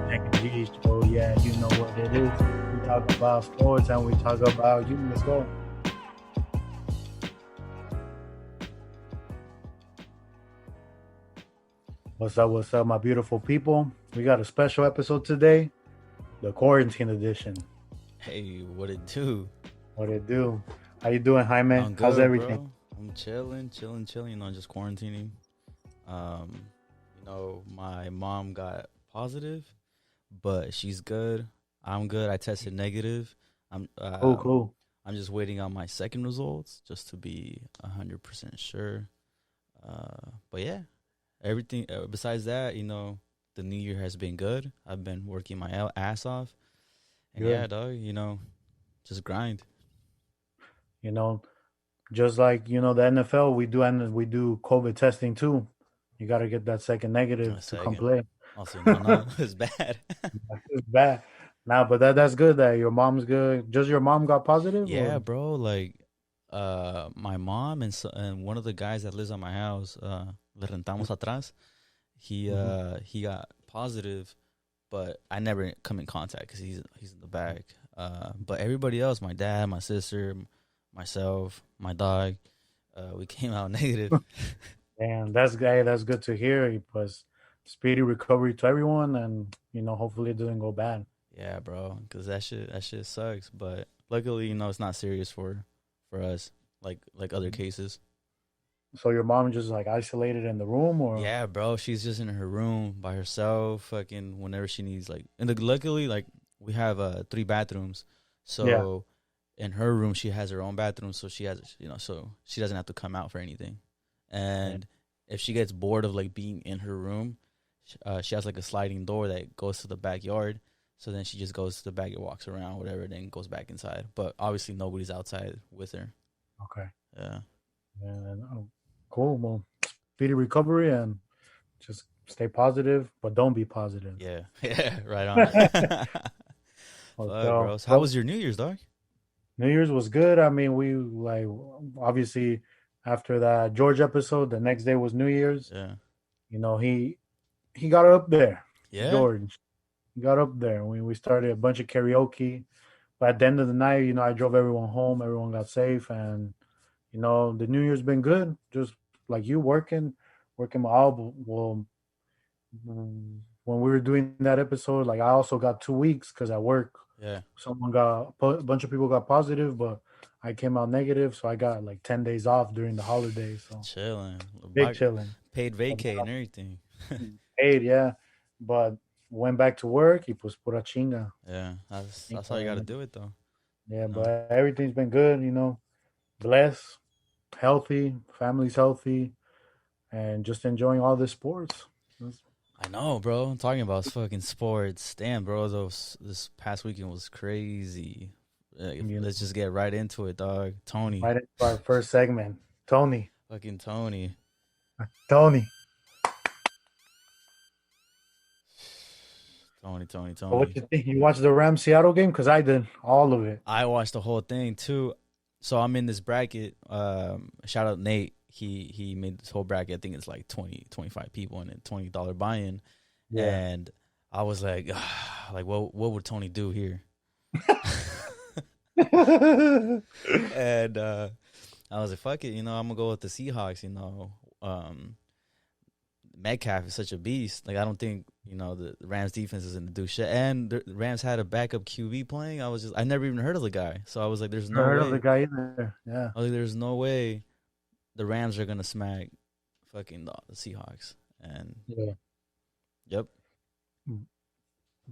Mac and G show. Yeah, you know what it is. We talk about sports and we talk about you. Let's go. What's up, my beautiful people? We got a special episode today, the quarantine edition. Hey, what it do? What it do? How you doing, Jaime? I'm How's good, everything? bro. I'm chilling. Just quarantining. Um, my mom got positive, but she's good. I'm good. I tested negative. I'm Cool, um, cool. I'm just waiting on my second results just to be 100% sure. But yeah, everything besides that, the new year has been good. I've been working my ass off, and yeah, Good. dog, just grind. You know, just like the NFL, we do COVID testing too. You got to get that second A negative to come second. play. Also, no, it's bad. It's bad. Nah, but that's good that your mom's good. Just your mom got positive, Yeah, or bro. Like, my mom and one of the guys that lives at my house, le rentamos atrás. Mhm. He got positive, but I never come in contact because he's in the back. But everybody else, my dad, my sister, myself, my dog, we came out negative. And that's good to hear. Because speedy recovery to everyone, and hopefully it doesn't go bad. Yeah, bro. Because that shit sucks. But luckily, it's not serious for us, like other cases. So your mom just like isolated in the room, or Yeah, bro. She's just in her room by herself, fucking whenever she needs and luckily like we have three bathrooms. yeah, So in her room she has her own bathroom, so she has so she doesn't have to come out for anything. yeah, And if she gets bored of like being in her room, she has like a sliding door that goes to the backyard. So then she just goes to the back and walks around, whatever, then goes back inside. But obviously nobody's outside with her. okay, Yeah. and cool. Well, speedy recovery and just stay positive, but don't be positive. Yeah. Yeah, right on. Fuck, So, bro. So how was your New Year's, dog? New Year's was good. I mean, we like obviously after that George episode, the next day was New Year's. Yeah. He got up there, Yeah? George. He got up there. We started a bunch of karaoke. But at the end of the night, I drove everyone home. Everyone got safe, and the New Year's been good. Just like you working my album. Well, when we were doing that episode, like I also got 2 weeks because at work, Yeah. a bunch of people got positive, but I came out negative, so I got like 10 days off during the holidays. So Chilling. big chilling. Paid vacay and everything. Paid, yeah, but went back to work. He was pura chinga. Yeah. That's how you gotta do it though. Yeah, You know? but everything's been good. Blessed, healthy, family's healthy, and just enjoying all the sports. That's- I know, bro. I'm talking about fucking sports. Damn, bro, this past weekend was crazy. You Let's know, just get right into it, dog. Tony. right into our first segment. Tony, Fucking Tony. Tony. What Tony. you think? You watched the Rams Seattle game? Because I did all of it. I watched the whole thing too. So I'm in this bracket. Shout out Nate. He made this whole bracket. I think it's like 25 people and a $20 buy-in. Yeah. And I was like, like what would Tony do here? And I was like, fuck it, I'm gonna go with the Seahawks. Metcalf is such a beast. Like I don't think the Rams defense is gonna do shit. And the Rams had a backup QB playing. I never even heard of the guy. So I was like, there's Never no heard of the way. guy either. Yeah. I was like, there's no way the Rams are gonna smack fucking the Seahawks. And Yeah. yep,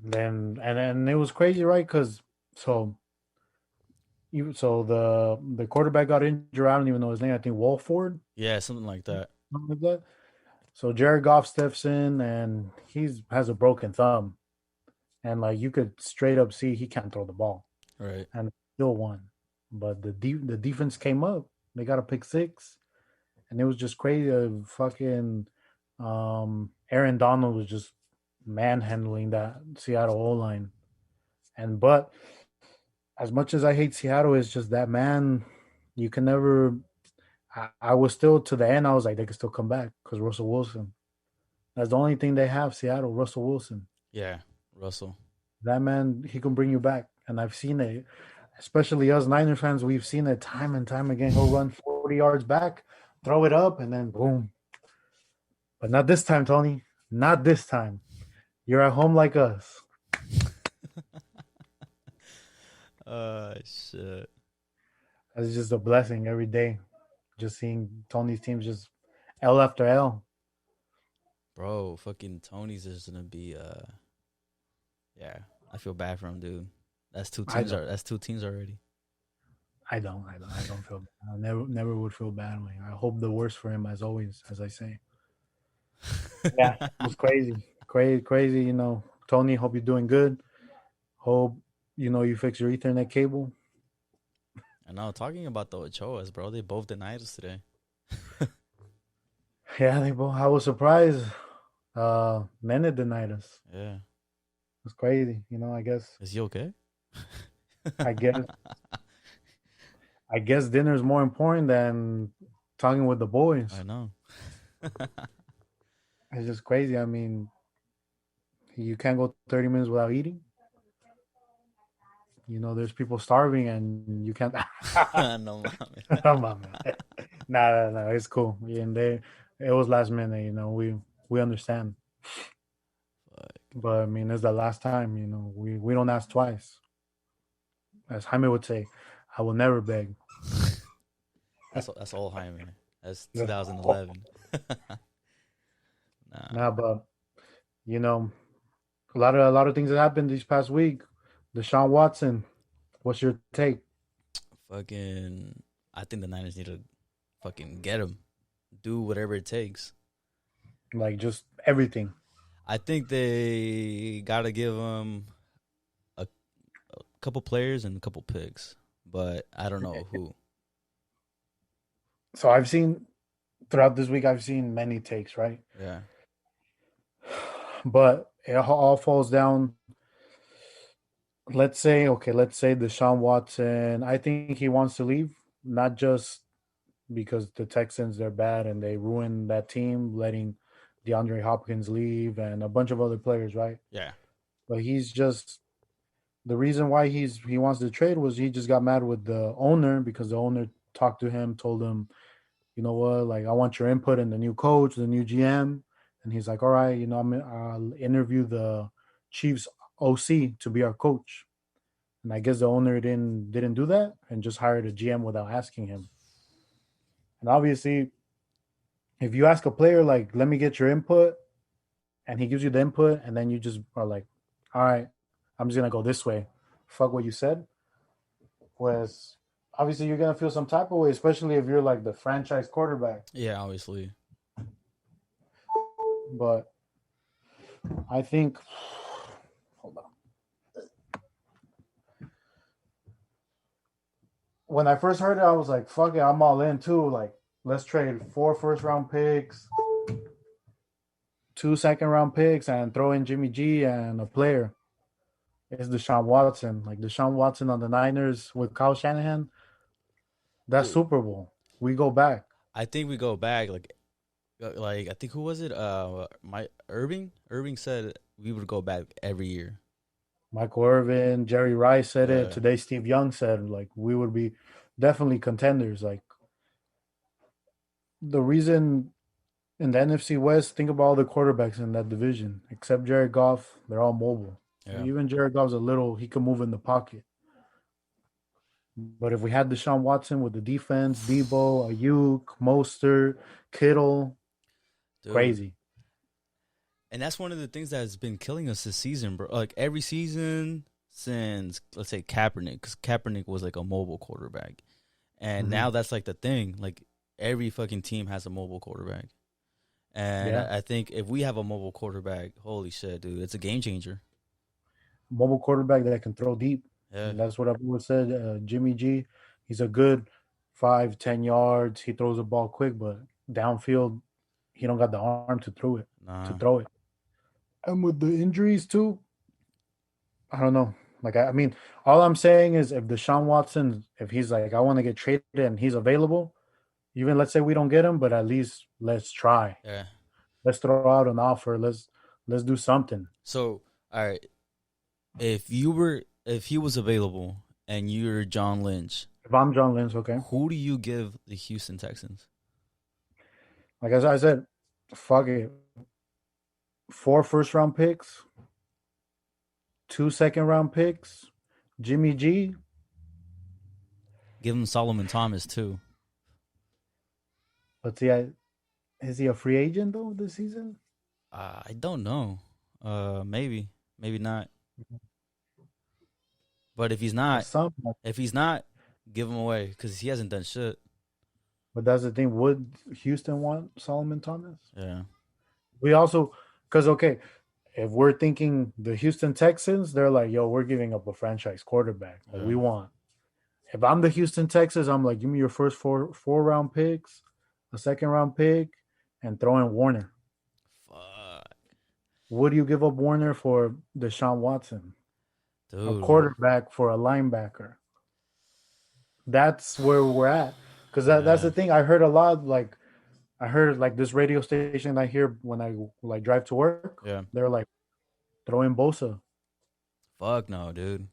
Then it was crazy, right? Because so the quarterback got injured. I don't even know his name. I think Wolford, yeah, something like that. something like that. So Jared Goff steps in, and he's has a broken thumb, and like you could straight up see he can't throw the ball, Right. and still won. But the defense came up. They got a pick six, and it was just crazy. Fucking Aaron Donald was just manhandling that Seattle O line, and but as much as I hate Seattle, it's just that man. You can never. I was still to the end. I was like, they could still come back because Russell Wilson. That's the only thing they have. Seattle, Russell Wilson. Yeah. Russell. That man, he can bring you back. And I've seen it, especially us Niner fans. We've seen it time and time again. He'll run 40 yards back, throw it up, and then boom. But not this time, Tony. Not this time. You're at home like us. Shit. It's just a blessing every day. Just seeing Tony's teams just L after L. Bro, fucking Tony's is gonna be yeah. I feel bad for him, dude. That's two I teams don't. are that's two teams already. I don't feel bad. I never would feel bad. Like, I hope the worst for him as always, as I say. Yeah, it was crazy. Crazy. Tony, hope you're doing good. Hope, you fix your Ethernet cable. And now talking about the Ochoas, bro, they both denied us today. Yeah, they both. I was surprised. Mene denied us. Yeah. It's crazy. Is he okay? I guess, I guess dinner's more important than talking with the boys. I know. It's just crazy. I mean, you can't go 30 minutes without eating. There's people starving and you can't. No, man. Come on, man. Nah, it's cool. Yeah, and it was last minute. We understand. Fuck. But I mean, it's the last time. We don't ask twice. As Jaime would say, I will never beg. That's all Jaime. That's That's 2011. Nah. Nah, but you know, a lot of things that happened this past week. Deshaun Watson, what's your take? Fucking I think the Niners need to fucking get him. Do whatever it takes. Like just everything. I think they gotta give him a couple players and a couple picks, but I don't know who. So I've seen throughout this week, I've seen many takes, right? Yeah, But it all falls down. Let's say Deshaun Watson. I think he wants to leave, not just because the Texans they're bad and they ruined that team, letting DeAndre Hopkins leave and a bunch of other players, right? yeah, But he's just the reason why he wants to trade was he just got mad with the owner because the owner talked to him, told him, you know what, like I want your input in the new coach, the new GM, and he's like, all right, I'll interview the Chiefs OC to be our coach. And I guess the owner didn't do that and just hired a GM without asking him. And obviously, if you ask a player like, "Let me get your input," and he gives you the input, and then you just are like, "All right, I'm just gonna go this way." Fuck what you said. Was obviously you're gonna feel some type of way, especially if you're like the franchise quarterback. yeah. Obviously, But I think, hold on. When I first heard it, I was like, "Fuck it, I'm all in too." Like, let's trade 4 first-round picks, 2 second-round picks, and throw in Jimmy G and a player. It's Deshaun Watson. Like Deshaun Watson on the Niners with Kyle Shanahan. That's dude. Super Bowl. We go back. I think we go back like I think who was it? My Irving. Irving said we would go back every year. Michael Irvin, Jerry Rice said it. Yeah, Today, Steve Young said like we would be definitely contenders. Like the reason in the NFC West, think about all the quarterbacks in that division, except Jared Goff, they're all mobile. yeah. Even Jared Goff's a little, he can move in the pocket. But if we had Deshaun Watson with the defense, Debo, Ayuk, Mostert, Kittle, Dude. crazy. And that's one of the things that has been killing us this season, bro. Like every season since let's say Kaepernick, because Kaepernick was like a mobile quarterback, and Hmm. now that's like the thing. Like every fucking team has a mobile quarterback, and Yeah. I think if we have a mobile quarterback, holy shit, dude, it's a game changer. Mobile quarterback that can throw deep. Yeah, And that's what I've always said. Jimmy G, he's a good 5, 10 yards. He throws the ball quick, but downfield, he don't got the arm to throw it. To nah, throw it. And with the injuries too, I don't know. Like I mean, all I'm saying is if Deshaun Watson, if he's like, I want to get traded and he's available, even let's say we don't get him, but at least let's try. yeah. Let's throw out an offer. Let's do something. So all right, If he was available and you're John Lynch, If I'm John Lynch, okay. who do you give the Houston Texans? Like as I said, fuck it. Four first round picks, two second round picks, Jimmy G. Give him Solomon Thomas too. Let's see, is he a free agent though this season? I don't know. Maybe, maybe not. But Some, if he's not, give him away because he hasn't done shit. but that's the thing. Would Houston want Solomon Thomas? Yeah, We also, because okay, if we're thinking the Houston Texans, they're like, yo, we're giving up a franchise quarterback. Like yeah. we want. If I'm the Houston Texans, I'm like, give me your first four round picks, a second round pick, and throw in Warner. Fuck, Would you give up Warner for Deshaun Watson? A dude. quarterback for a linebacker? That's where we're at. Because that's Yeah, the thing. I heard a lot. Like I heard like this radio station I hear when I like drive to work. yeah. They're like throw in Bosa. Fuck no, dude.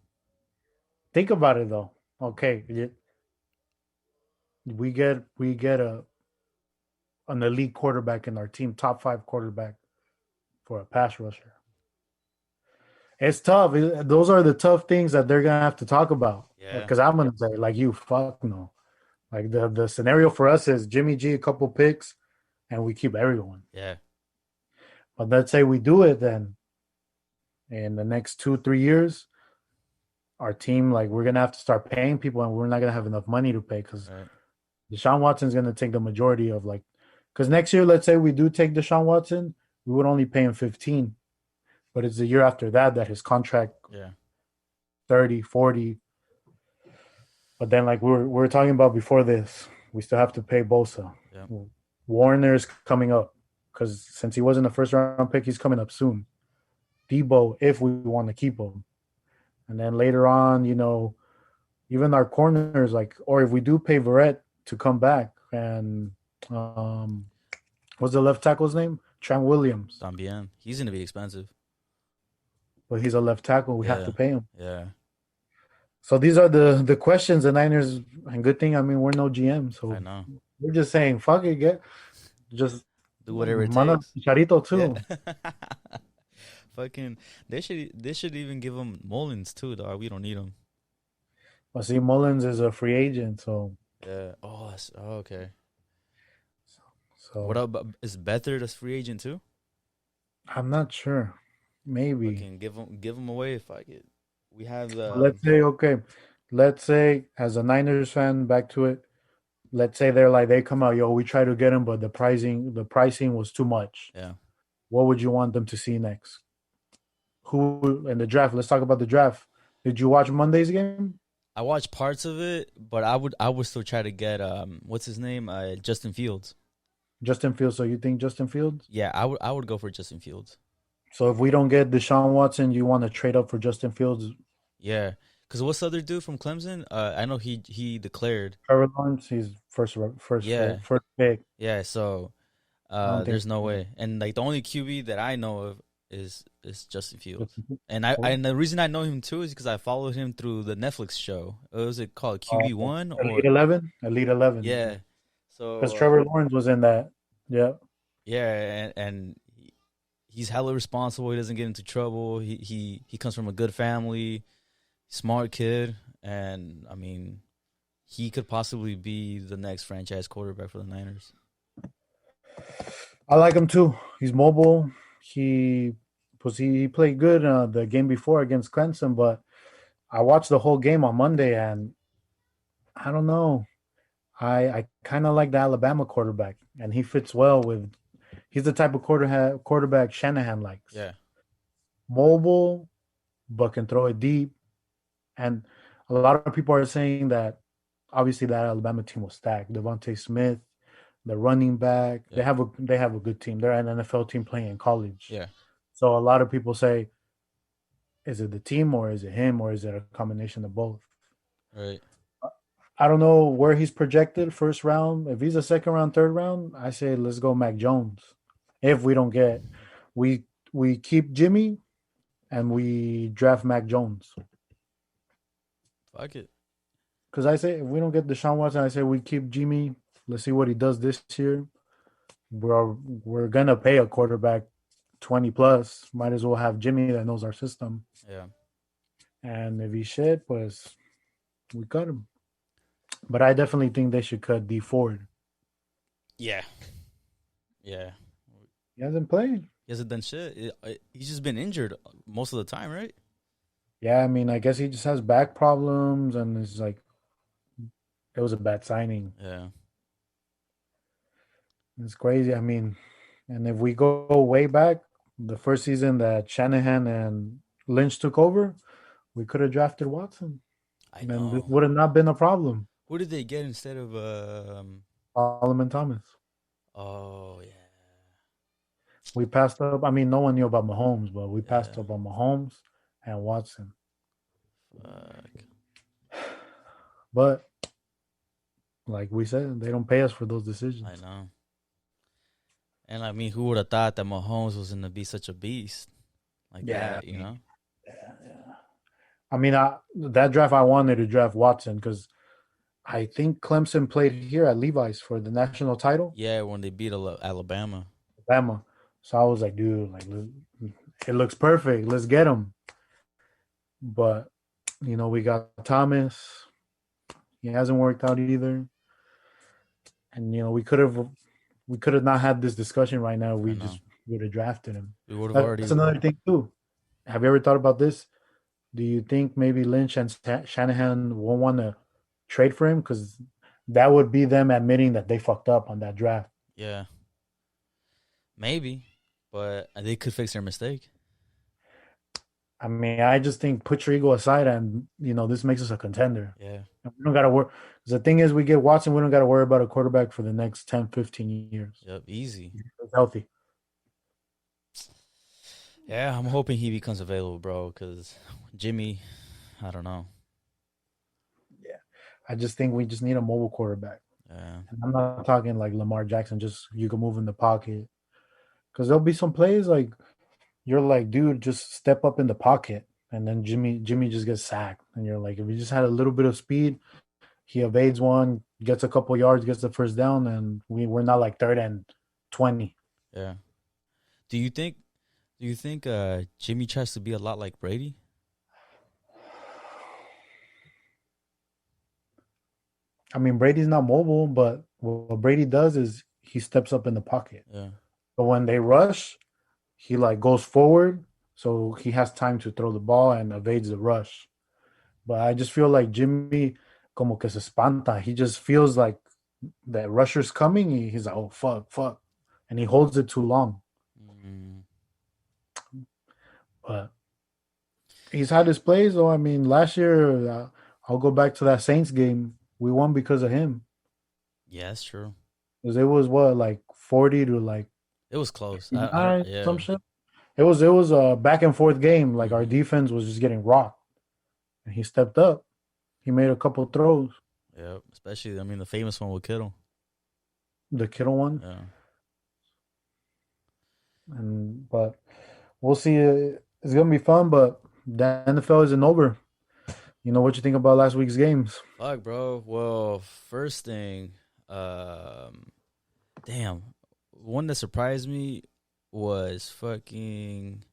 Think about it though. Okay, we get a an elite quarterback in our team, top five quarterback for a pass rusher. It's tough. Those are the tough things that they're gonna have to talk about. Yeah, Because I'm gonna say like you, fuck no. Like the scenario for us is Jimmy G a couple picks, and we keep everyone. yeah. But let's say we do it then in the next 2 3 years, our team like we're gonna have to start paying people, and we're not gonna have enough money to pay because Right. Deshaun Watson's gonna take the majority of like because next year, let's say we do take Deshaun Watson, we would only pay him 15. But it's the year after that that his contract Yeah, 30, 40. But then like we were talking about before this, we still have to pay Bosa. yeah. Warner's coming up because since he wasn't a first round pick, he's coming up soon. Debo, if we want to keep him. And then later on, even our corners, like, or if we do pay Verrett to come back, and um, what's the left tackle's name? Trent Williams. Tambien. He's gonna be expensive. But he's a left tackle. We have Yeah, to pay him. yeah. So these are the questions the Niners. And good thing, I mean, we're no GM, I so know. we're just saying, fuck it, get just Do whatever it mana takes. Chicharito Yeah. too. Fucking. They should even give him Mullins too, dog. We don't need him. But see, Mullins is a free agent, so Yeah. Oh, okay. What so up? Is Beathard a free agent too? I'm not sure. Maybe. Fucking give him away if I get. We have But let's say okay. Let's say as a Niners fan, back to it. Let's say they come out, yo, we try to get him, but the pricing was too much. yeah. What would you want them to see next? Who in the draft? Let's talk about the draft. Did you watch Monday's game? I watched parts of it, but I would still try to get what's his name? Justin Fields. Justin Fields. So you think Justin Fields? Yeah, I would go for Justin Fields. So if we don't get Deshaun Watson, you want to trade up for Justin Fields? Yeah. Cause what's the other dude from Clemson? I know he declared. Trevor Lawrence, he's first Yeah, first pick. yeah. So I don't think there's no way. And like the only QB that I know of is Justin Fields. Justin Fields. And the reason I know him too is because I followed him through the Netflix show. What was it called? QB1 or Elite 11, Elite 11. yeah. Because So Trevor Lawrence was in that. Yeah. yeah, and he's hella responsible. He doesn't get into trouble. He comes from a good family, smart kid, and I mean, he could possibly be the next franchise quarterback for the Niners. I like him too. He's mobile. He played good the game before against Clemson, but I watched the whole game on Monday, and I don't know. I kind of like the Alabama quarterback, and he fits well with. He's the type of quarterback Shanahan likes. Yeah, Mobile, but can throw it deep. And a lot of people are saying that obviously that Alabama team was stacked. Devontae Smith, the running back, they yeah, have a good team. They're an NFL team playing in college. yeah. So a lot of people say, is it the team or is it him or is it a combination of both? Right. I don't know where he's projected first round. If he's a second round, third round, I say let's go Mac Jones. If we don't get we keep Jimmy and we draft Mac Jones. Fuck it. Because I say if we don't get Deshaun Watson, I say we keep Jimmy. Let's see what he does this year. We're gonna pay a quarterback 20 plus. Might as well have Jimmy that knows our system. Yeah. And if he shit, pues we cut him. But I definitely think they should cut D Ford. Yeah. Yeah. He hasn't played. He hasn't done shit. He's just been injured most of the time, right? Yeah, I mean, I guess he just has back problems, and it's like it was a bad signing. Yeah. It's crazy. I mean, and if we go way back, the first season that Shanahan and Lynch took over, we could have drafted Watson, I and this know. would have not been a problem. Who did they get instead of Solomon Thomas. oh yeah. We passed up. I mean, no one knew about Mahomes, but we passed Yeah. up on Mahomes and Watson. Fuck. But like we said, they don't pay us for those I decisions. know. And I mean, who would have thought that Mahomes was gonna be such a beast like Yeah, that, you know? yeah, yeah. I mean, that draft I wanted to draft Watson because I think Clemson played here at Levi's for the national title, Yeah, when they beat Alabama. Alabama. So I was like, dude, like it looks perfect. Let's get him. But we got Thomas. He hasn't worked out either. And we could have not had this discussion right now. I We know. just would have drafted him. We would have That's already. another thing too. Have you ever thought about this? Do you think maybe Lynch and Shanahan won't want to trade for him because that would be them admitting that they fucked up on that draft? Yeah, maybe, but they could fix their mistake. I mean, I just think put your ego aside, and this makes us a contender. Yeah. We don't got to worry. The thing is, we get Watson. We don't got to worry about a quarterback for the next 10, 15 years. Yep. Easy. It's healthy. Yeah, I'm hoping he becomes available, bro. Because Jimmy, I don't know. Yeah, I just think we just need a mobile quarterback. Yeah. And I'm not talking like Lamar Jackson. Just you can move in the pocket because there'll be some plays like you're like, dude, just step up in the pocket, and then Jimmy just gets sacked, and you're like, if he just had a little bit of speed, he evades one, gets a couple yards, gets the first down, and we're not like 3rd and 20. Yeah. Do you think? Do you think Jimmy tries to be a lot like Brady? I mean, Brady's not mobile, but what Brady does is he steps up in the pocket. Yeah. But when they rush, he like goes forward, so he has time to throw the ball and evades the rush. But I just feel like Jimmy, como que se espanta. He just feels like that rusher's coming. He's like, oh fuck, fuck, and he holds it too long. Mm, But he's had his plays, though. I mean, last year, I'll go back to that Saints game. We won because of him. yeah, that's true. Because it was what, like 40 to like It was close. I don't. 59, some Yeah. shit. It was a back and forth game. Like our Hmm. defense was just getting rocked, and he stepped up. He made a couple throws. Yeah. Especially, I mean, the famous one with Kittle. The Kittle one, Yeah. but we'll see. It's gonna be fun, but the NFL isn't over. You know what you think about last week's games? Fuck, bro. Well, first thing, damn, one that surprised me was fucking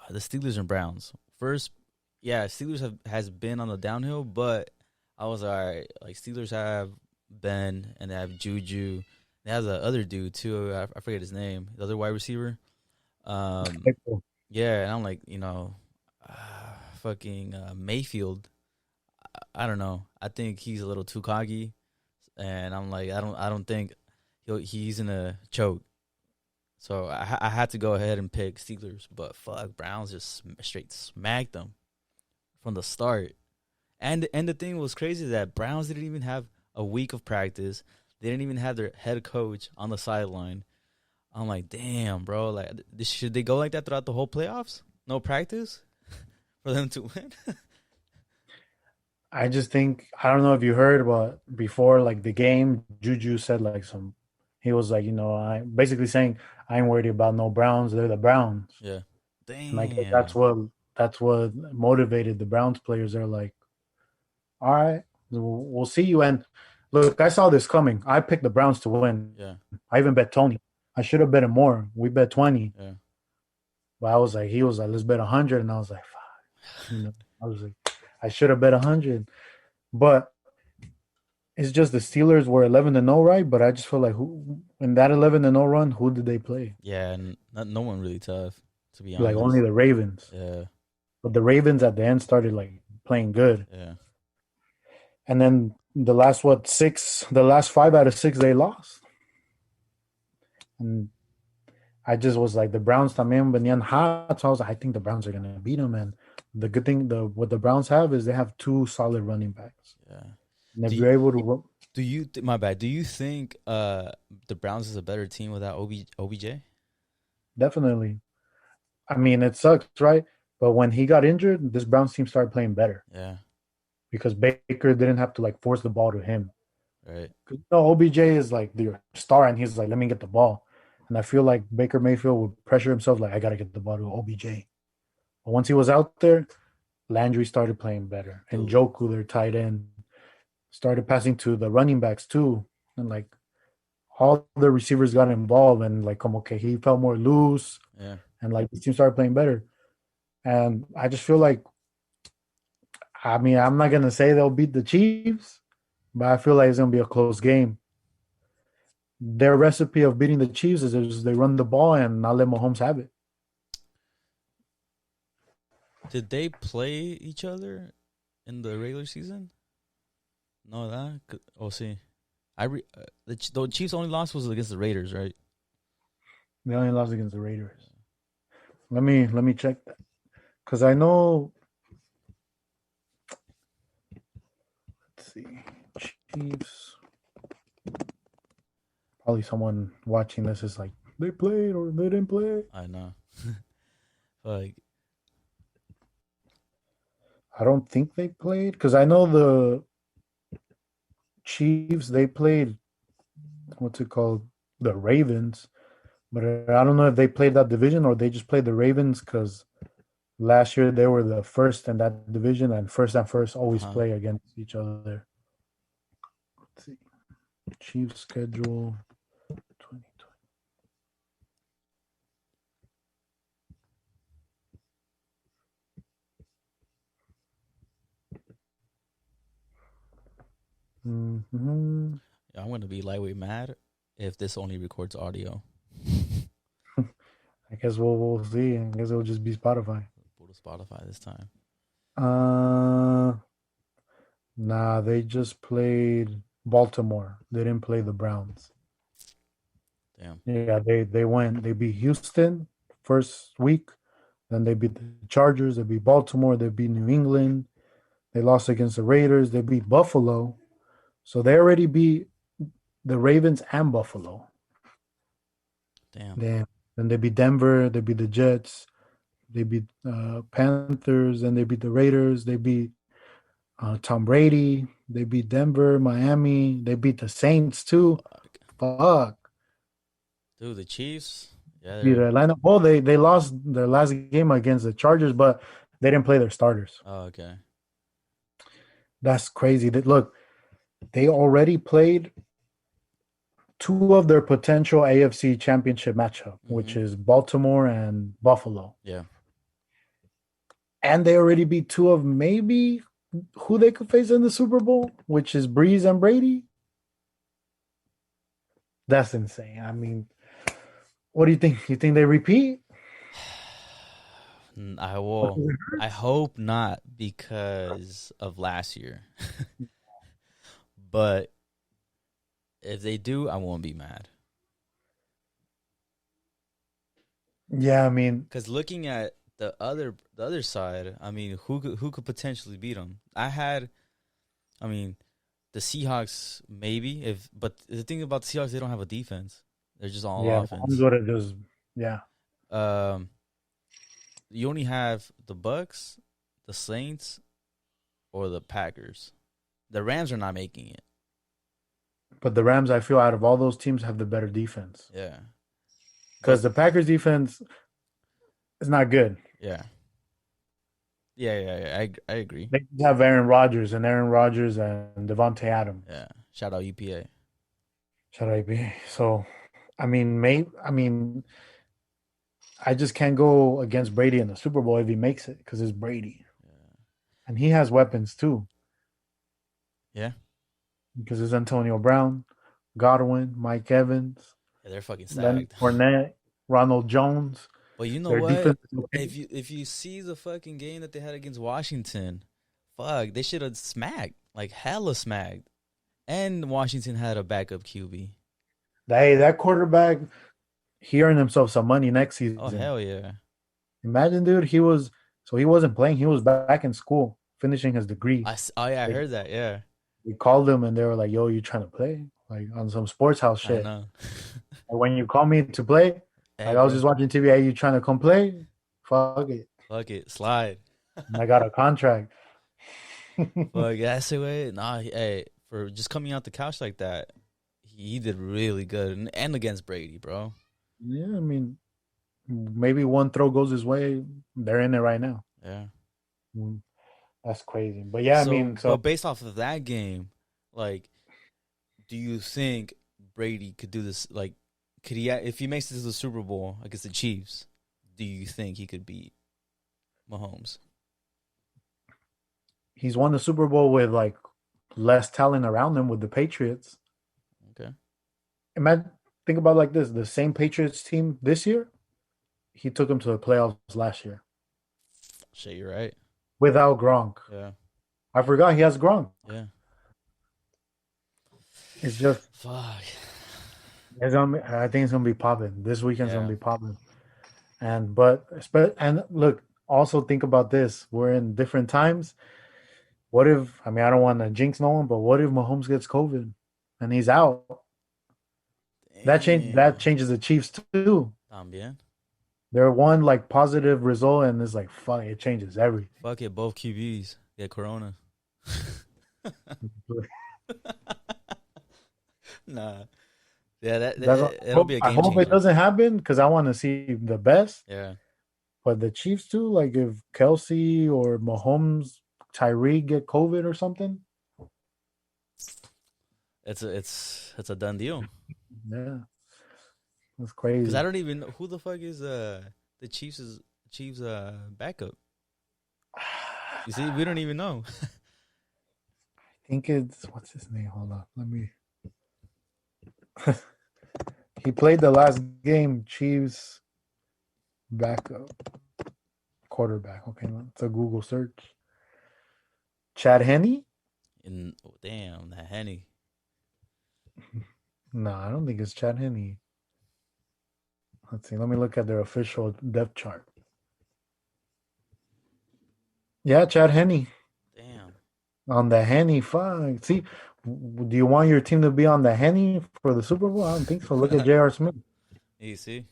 the Steelers and Browns. First, yeah, Steelers has been on the downhill, but I was all right. Like Steelers have Ben and they have Juju. They have the other dude too. I forget his name. The other wide receiver. Um, yeah, and I'm like, fucking Mayfield. I don't know. I think he's a little too cocky, and I'm like, I don't think he's gonna choke. So I had to go ahead and pick Steelers, but fuck, Browns just straight smacked them from the start. And the thing was crazy that Browns didn't even have a week of practice. They didn't even have their head coach on the sideline. I'm like, damn, bro. Like, should they go like that throughout the whole playoffs? No practice for them to win. I just think I don't know if you heard, but before like the game, Juju said like he was like, I basically saying I ain't worried about no Browns. They're the Browns. Yeah, And I guess that's Damn. what motivated the Browns players. They're like, all right, we'll see you. And look, I saw this coming. I picked the Browns to win. Yeah. I even bet Tony. I should have bet him more. We bet 20. Yeah. But I was like, he was like, let's bet 100. And I was like, fuck. I was like, I should have bet 100. But it's just the Steelers were 11-0, right? But I just feel like who in that 11-0 run, who did they play? Yeah, and no one really tough, to be Like only honest. the Ravens. Yeah. But the Ravens at the end started like playing good. Yeah. And then the last 5 out of 6 they lost. And I just was like the Browns también venían hot. So I was like, I think the Browns are gonna beat them. And the good thing, what the Browns have is they have two solid running backs. Yeah. And if Do you're you, able to my bad. Do you think the Browns is a better team without OBJ? definitely, I mean, it sucks, right? But when he got injured, this Browns team started playing better Yeah. because Baker didn't have to like force the ball to him. Right. No, OBJ is like the star, and he's like, let me get the ball. And I feel like Baker Mayfield would pressure himself, like, I got to get the ball to OBJ. But once he was out there, Landry started playing better. And Dude. Joku, their tight end, started passing to the running backs too. And like all the receivers got involved, and like, come okay, he felt more loose, Yeah. and like the team started playing better. And I just feel like, I mean, I'm not going to say they'll beat the Chiefs, but I feel like it's going to be a close game. Their recipe of beating the Chiefs is just they run the ball and not let Mahomes have it. Did they play each other in the regular season? No, that. Oh, see, the Chiefs' only loss was against the Raiders, right? They only lost against the Raiders. Let me check that because I know. Let's see, Chiefs. Probably someone watching this is like they played or they didn't play. I know. Like, I don't think they played because I know the Chiefs. They played what's it called, the Ravens, but I don't know if they played that division or they just played the Ravens because last year they were the first in that division, and first always uh-huh. play against each other. Let's see, Chiefs schedule 2020. Mm-hmm. Yeah, I'm gonna be lightweight mad if this only records audio. I guess we'll see. I guess it'll just be Spotify. Go to Spotify this time. Uh, nah, they just played Baltimore. They didn't play the Browns. Damn. Yeah, they beat Houston first week, then they beat the Chargers, they beat Baltimore, they beat New England, they lost against the Raiders, they beat Buffalo. So they already beat the Ravens and Buffalo. Damn. Then they beat Denver, they beat the Jets, they beat Panthers, and they beat the Raiders, they beat Tom Brady, they beat Denver, Miami, they beat the Saints too. Fuck. Fuck. Dude, the Chiefs. Yeah, Beat they're. Atlanta. Well, they lost their last game against the Chargers, but they didn't play their starters. Oh, okay. That's crazy. Look, they already played two of their potential AFC championship matchup, which Mm-hmm. is Baltimore and Buffalo. Yeah. And they already beat two of maybe who they could face in the Super Bowl, which is Breeze and Brady. That's insane. I mean, what do you think? You think they repeat? I will. I hope not because of last year. But if they do, I won't be mad. Yeah, I mean, Because looking at the other side, I mean, who could potentially beat them? I mean, the Seahawks maybe but the thing about the Seahawks, they don't have a defense. They're just all yeah, I'm offense. good at just yeah. Um, you only have the Bucks, the Saints, or the Packers. The Rams are not making it. But the Rams, I feel, out of all those teams, have the better defense Yeah, because but the Packers defense. It's not good. Yeah. Yeah. I agree. They have Aaron Rodgers and Devontae Adams. Yeah. Shout out UPA. Should I be? So, I mean, I just can't go against Brady in the Super Bowl if he makes it because it's Brady, Yeah. and he has weapons too Yeah. because it's Antonio Brown, Godwin, Mike Evans, Yeah, they're fucking Leonard stacked. Fournette, Ronald Jones. But you know Their what? defense is okay. If you see the fucking game that they had against Washington, fuck, they should have smacked. Like hella smacked. And Washington had a backup QB. Hey, that quarterback, he earned himself some money next Oh season. hell yeah. Imagine, dude, he wasn't playing. He was back in school finishing his degree. Oh yeah, I They, heard that. Yeah. they called him and they were like, "Yo, you trying to play?" Like on some sports house I shit. know. And when you call me to play, Hey, like I was bro. just watching TV. Hey, you trying to come play? Fuck it. Fuck it. Slide. And I got a contract. Fuck, that's the way. Nah, hey, for just coming out the couch like that, he did really good. And against Brady, bro. Yeah, I mean, maybe one throw goes his way. They're in it right now. Yeah. Mm, That's crazy. But yeah, I So, mean, so but based off of that game, like, do you think Brady could do this? Like, could he, if he makes it to the Super Bowl against the Chiefs, do you think he could beat Mahomes? he's won the Super Bowl with like less talent around him with the Patriots. Okay. Imagine, think about it like this: the same Patriots team this year, he took them to the playoffs last year Shit, you're right. without Gronk. Yeah. I forgot he has Gronk. Yeah. It's just, Fuck. I think it's gonna be popping. This weekend's gonna Yeah. be popping. And look, also think about this: we're in different times. What if? I mean, I don't want to jinx no one, but what if Mahomes gets COVID and he's out? That Damn. changes the Chiefs too. También. They're one like positive result, and it's like fuck, it changes everything. Fuck it, both QBs get Corona. Nah. Yeah, That's it'll be a I game hope it changer. doesn't happen because I want to see the best. Yeah. But the Chiefs too, like if Kelsey or Mahomes, Tyreek get COVID or something, It's a done deal. yeah, that's Because I crazy. don't even know who the fuck is the Chiefs backup. You see, we don't even know. I think it's what's his name? Hold on, let me. He played the last game. Chiefs backup quarterback. Okay, it's a Google search. Chad Henne? And oh, damn, that Henny. No, I don't think it's Chad Henne. Let's see. Let me look at their official depth chart. Yeah, Chad Henne Damn. on the Henne. Fuck. See, do you want your team to be on the Henne for the Super Bowl? I don't think so. Look at J.R. Smith. You see,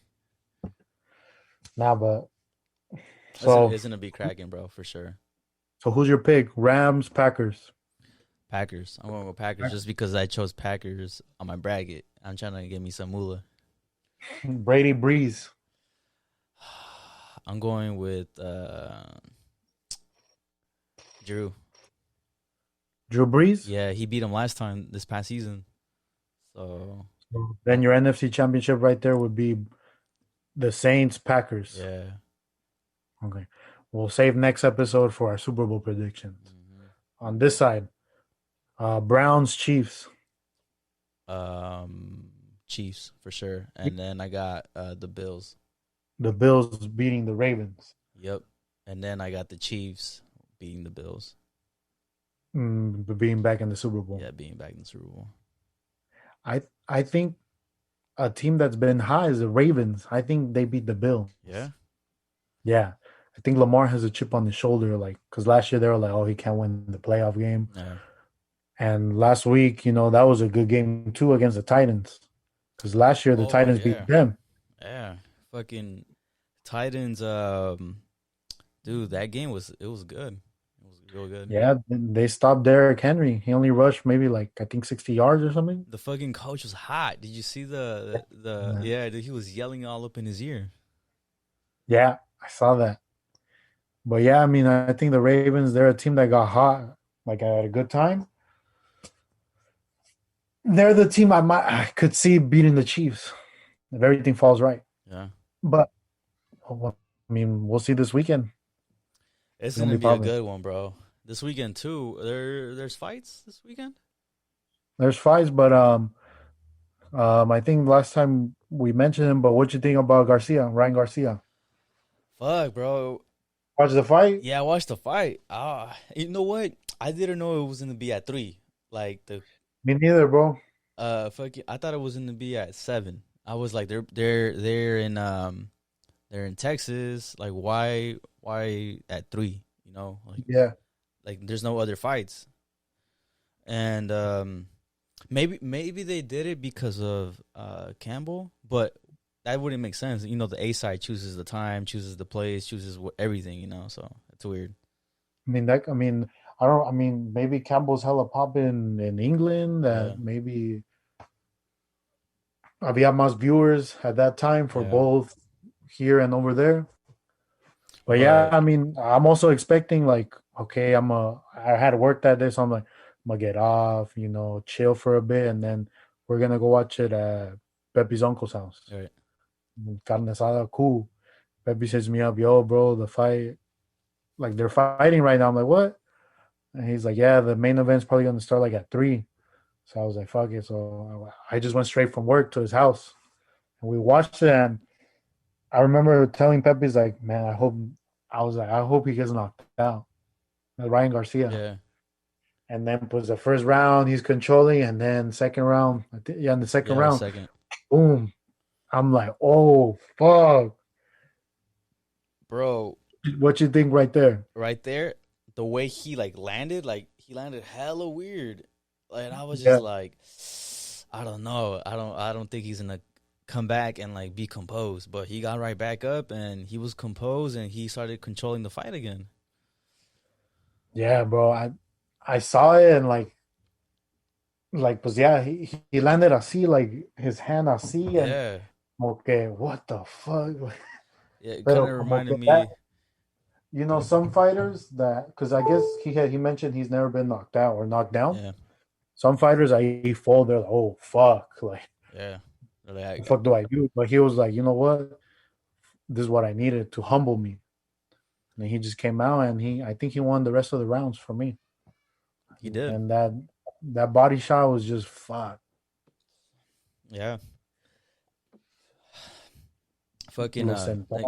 Nah, but listen, so it's gonna be cracking, bro, for sure. so who's your pick? Rams, Packers. Packers. I'm going with Packers just because I chose Packers on my bracket. I'm trying to get me some moolah. Brady Breeze. I'm going with Drew. Drew Brees. Yeah, he beat him last time this past season. So Then your NFC championship right there would be the Saints, Packers. yeah. Okay. We'll save next episode for our Super Bowl predictions. Hmm. On this side, Browns, Chiefs. Um, Chiefs for sure, and then I got the Bills. The Bills beating the Ravens. Yep, and then I got the Chiefs beating the Bills. Being back in the Super Bowl. Yeah, being back in the Super Bowl. I think a team that's been high is the Ravens. I think they beat the Bills. Yeah, Yeah. I think Lamar has a chip on his shoulder, like because last year they were like, "Oh, he can't win the playoff game," yeah. and last week, that was a good game too against the Titans, because last year the Oh Titans beat yeah, them. yeah. Fucking Titans. Dude, that game was good. It was real good. Yeah, they stopped Derrick Henry. He only rushed maybe like I think 60 yards or something. The fucking coach was hot. Did you see the Yeah, yeah? Dude, he was yelling all up in his ear. yeah. I saw that. But yeah, I mean, I think the Ravens, they're a team that got hot, like at a good time. They're the team I could see beating the Chiefs if everything falls right. Yeah. But well, I mean, we'll see this weekend. It's It's gonna gonna be be a popping. good one, bro. This weekend too. There's fights this weekend. There's fights, but I think last time we mentioned him. But what you think about Garcia, Ryan Garcia? Fuck, bro. Watch the fight? Yeah, I watched the fight. Ah, you know what? I didn't know it was gonna be at 3. Like the Me neither, bro. fuck. I thought it was gonna be at 7. I was like, they're in Texas. Like, why at 3? You know, Yeah, like there's no other fights. And maybe they did it because of Campbell, but that wouldn't make sense. You know, the A side chooses the time, chooses the place, chooses everything. You know, so it's weird. I mean that. I mean, I don't. I mean, maybe Campbell's hella popping in England. Yeah, That maybe había más viewers at that time for yeah. both here and over there. But yeah, But I mean, I'm also expecting like, okay, I had work that day, so I'm like, I'm gonna get off, chill for a bit, and then we're gonna go watch it at Pepe's uncle's house. right, Carne asada, cool. Pepe says me up, yo, bro, the fight, like they're fighting right now. I'm like, what? And he's like, yeah, the main event's probably gonna start like at 3. So I was like, fuck it. So I just went straight from work to his house, and we watched it. And I remember telling Pepe's like, man, I hope he gets knocked out. Ryan Garcia. yeah, And then was the first round he's controlling, and then second round, yeah, in the second yeah. The round, second, boom. I'm like, oh fuck. bro, What you think right there? right there, the way he like landed, like he landed hella weird. Like I was just Yeah, like, I don't know. I don't think he's gonna come back and like be composed. But he got right back up and he was composed and he started controlling the fight again. yeah, bro. I saw it and like, pues yeah, he landed así, like his hand así, and Yeah. okay, what the fuck? Yeah, it kind Pero of como reminded que that, me. some fighters that, because I guess he mentioned he's never been knocked out or knocked down. Yeah, Some fighters I fall, they're like, oh fuck, like yeah. the Like, fuck do I do? But he was like, you know what? This is what I needed to humble me. And he just came out and I think he won the rest of the rounds for me. he did. And that body shot was just fuck. Yeah. Fucking Lo sentó. like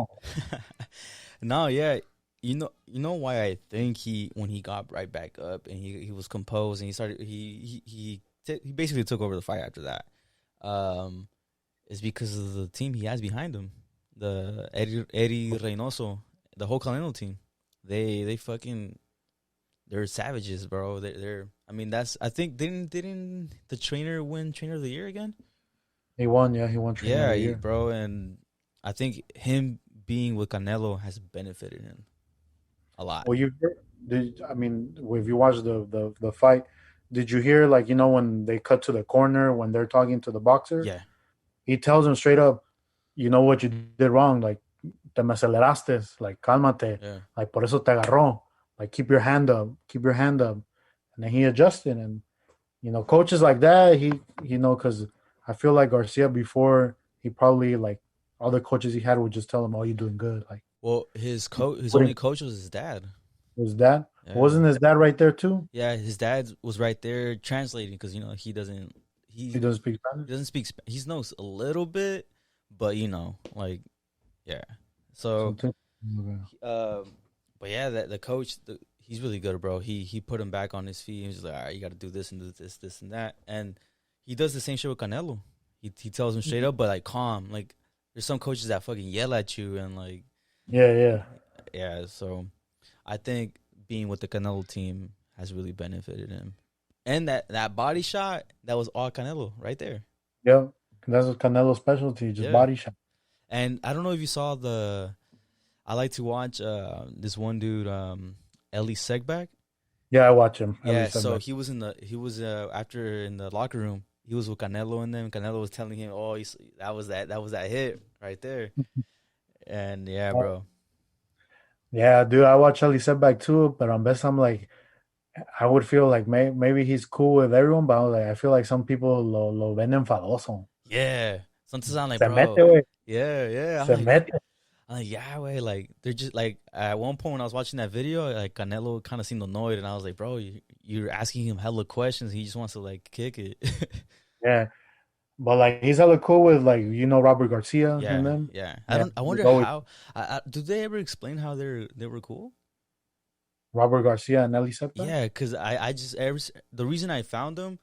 no, yeah. You know why I think he when he got right back up and he was composed and he started he basically took over the fight after that. Um is because of the team he has behind him. The Eddie Reynoso, the whole Canelo team. They fucking they're savages, bro. They're I mean that's I think didn't the trainer win trainer of the year again? He won, yeah, he won trainer of Yeah, the year. bro, and I think him being with Canelo has benefited him a lot. Well, I mean, if you watch the fight, did you hear, like, when they cut to the corner when they're talking to the boxer? Yeah, He tells him straight up, you know what you did wrong, like te me aceleraste, like cálmate, yeah, like por eso te agarró, like keep your hand up, and then he adjusted, and coaches like that, because I feel like Garcia before he probably like other coaches he had would just tell him, "Oh, you're doing good." Like, well, his only wouldn't coach was his dad. was that Yeah, wasn't his dad right there too? yeah, his dad was right there translating because He doesn't speak Spanish. he doesn't speak. He knows a little bit, but like yeah. So Something. Okay. but yeah, the coach, he's really good, bro. He put him back on his feet. He was like, all right, you got to do this and do this and that, and he does the same shit with Canelo. He tells him straight up, but like calm. Like there's some coaches that fucking yell at you and like Yeah, yeah, yeah. So I think being with the Canelo team has really benefited him. And that body shot, that was all Canelo right there. yeah. That's Canelo's specialty, just Yeah. body shot. And I don't know if you saw I like to watch this one dude, Ellie Segback. Yeah, I watch him. At Yeah, least so he was after in the locker room. He was with Canelo and them. Canelo was telling him, "Oh, that was that hit right there." And yeah, bro. Yeah, dude, I watch Ali Setback too, but on best I'm like I would feel like maybe he's cool with everyone, but I'm like I feel like some people lo ven enfadoso. Yeah. Sometimes I'm like, Se bro, mete, güey. yeah, yeah. Se mete. I'm like, yeah, way. Like they're just like at one point when I was watching that video, like Canelo kind of seemed annoyed, and I was like, bro, you're asking him hella questions. He just wants to like kick it. Yeah. But like he's hella cool with like Robert Garcia and Yeah, them. yeah. I Yeah, don't. I he's wonder always how. Do they ever explain how they were cool? Robert Garcia and Ellie Setback. Yeah, because I just the reason I found him,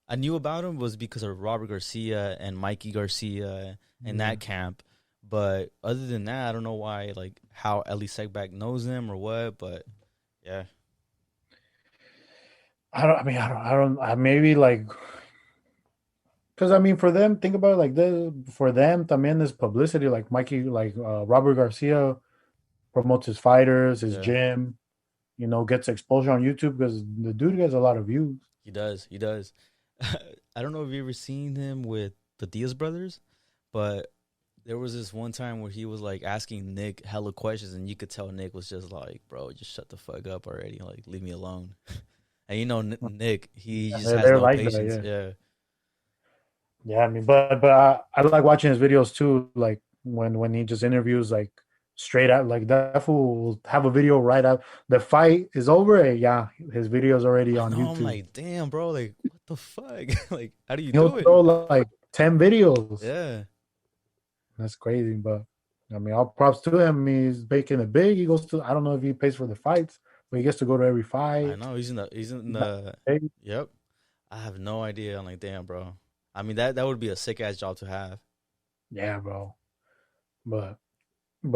I knew about him was because of Robert Garcia and Mikey Garcia and Yeah. that camp. But other than that, I don't know why, like how Ellie Segback knows him or what. But yeah, Maybe like because I mean for them, think about it like this. For them, también is publicity. Like Mikey, like Robert Garcia promotes his fighters, his yeah, gym. Gets exposure on YouTube because the dude gets a lot of views. he does. He does. I don't know if you ever seen him with the Diaz brothers, but there was this one time where he was like asking Nick hella questions, and you could tell Nick was just like, "Bro, just shut the fuck up already. Like, leave me alone." And Nick, he just has They're no like that, patience. yeah. Yeah, Yeah, I mean, but I like watching his videos too. Like when he just interviews like straight out, like that fool will have a video right out the fight is over. And yeah, his video's already I on know. I'm YouTube. like, damn, bro. Like, what the fuck? Like, how do you He'll do it? throw like 10 videos. Yeah, That's crazy, but I mean, all props to him. He's making it big. He goes to I don't know if he pays for the fights, but he gets to go to every I fight. know. He's in He's not the. big. Yep. I have no idea. I'm like, damn, bro. I mean, that would be a sick ass job to have. Yeah, bro. But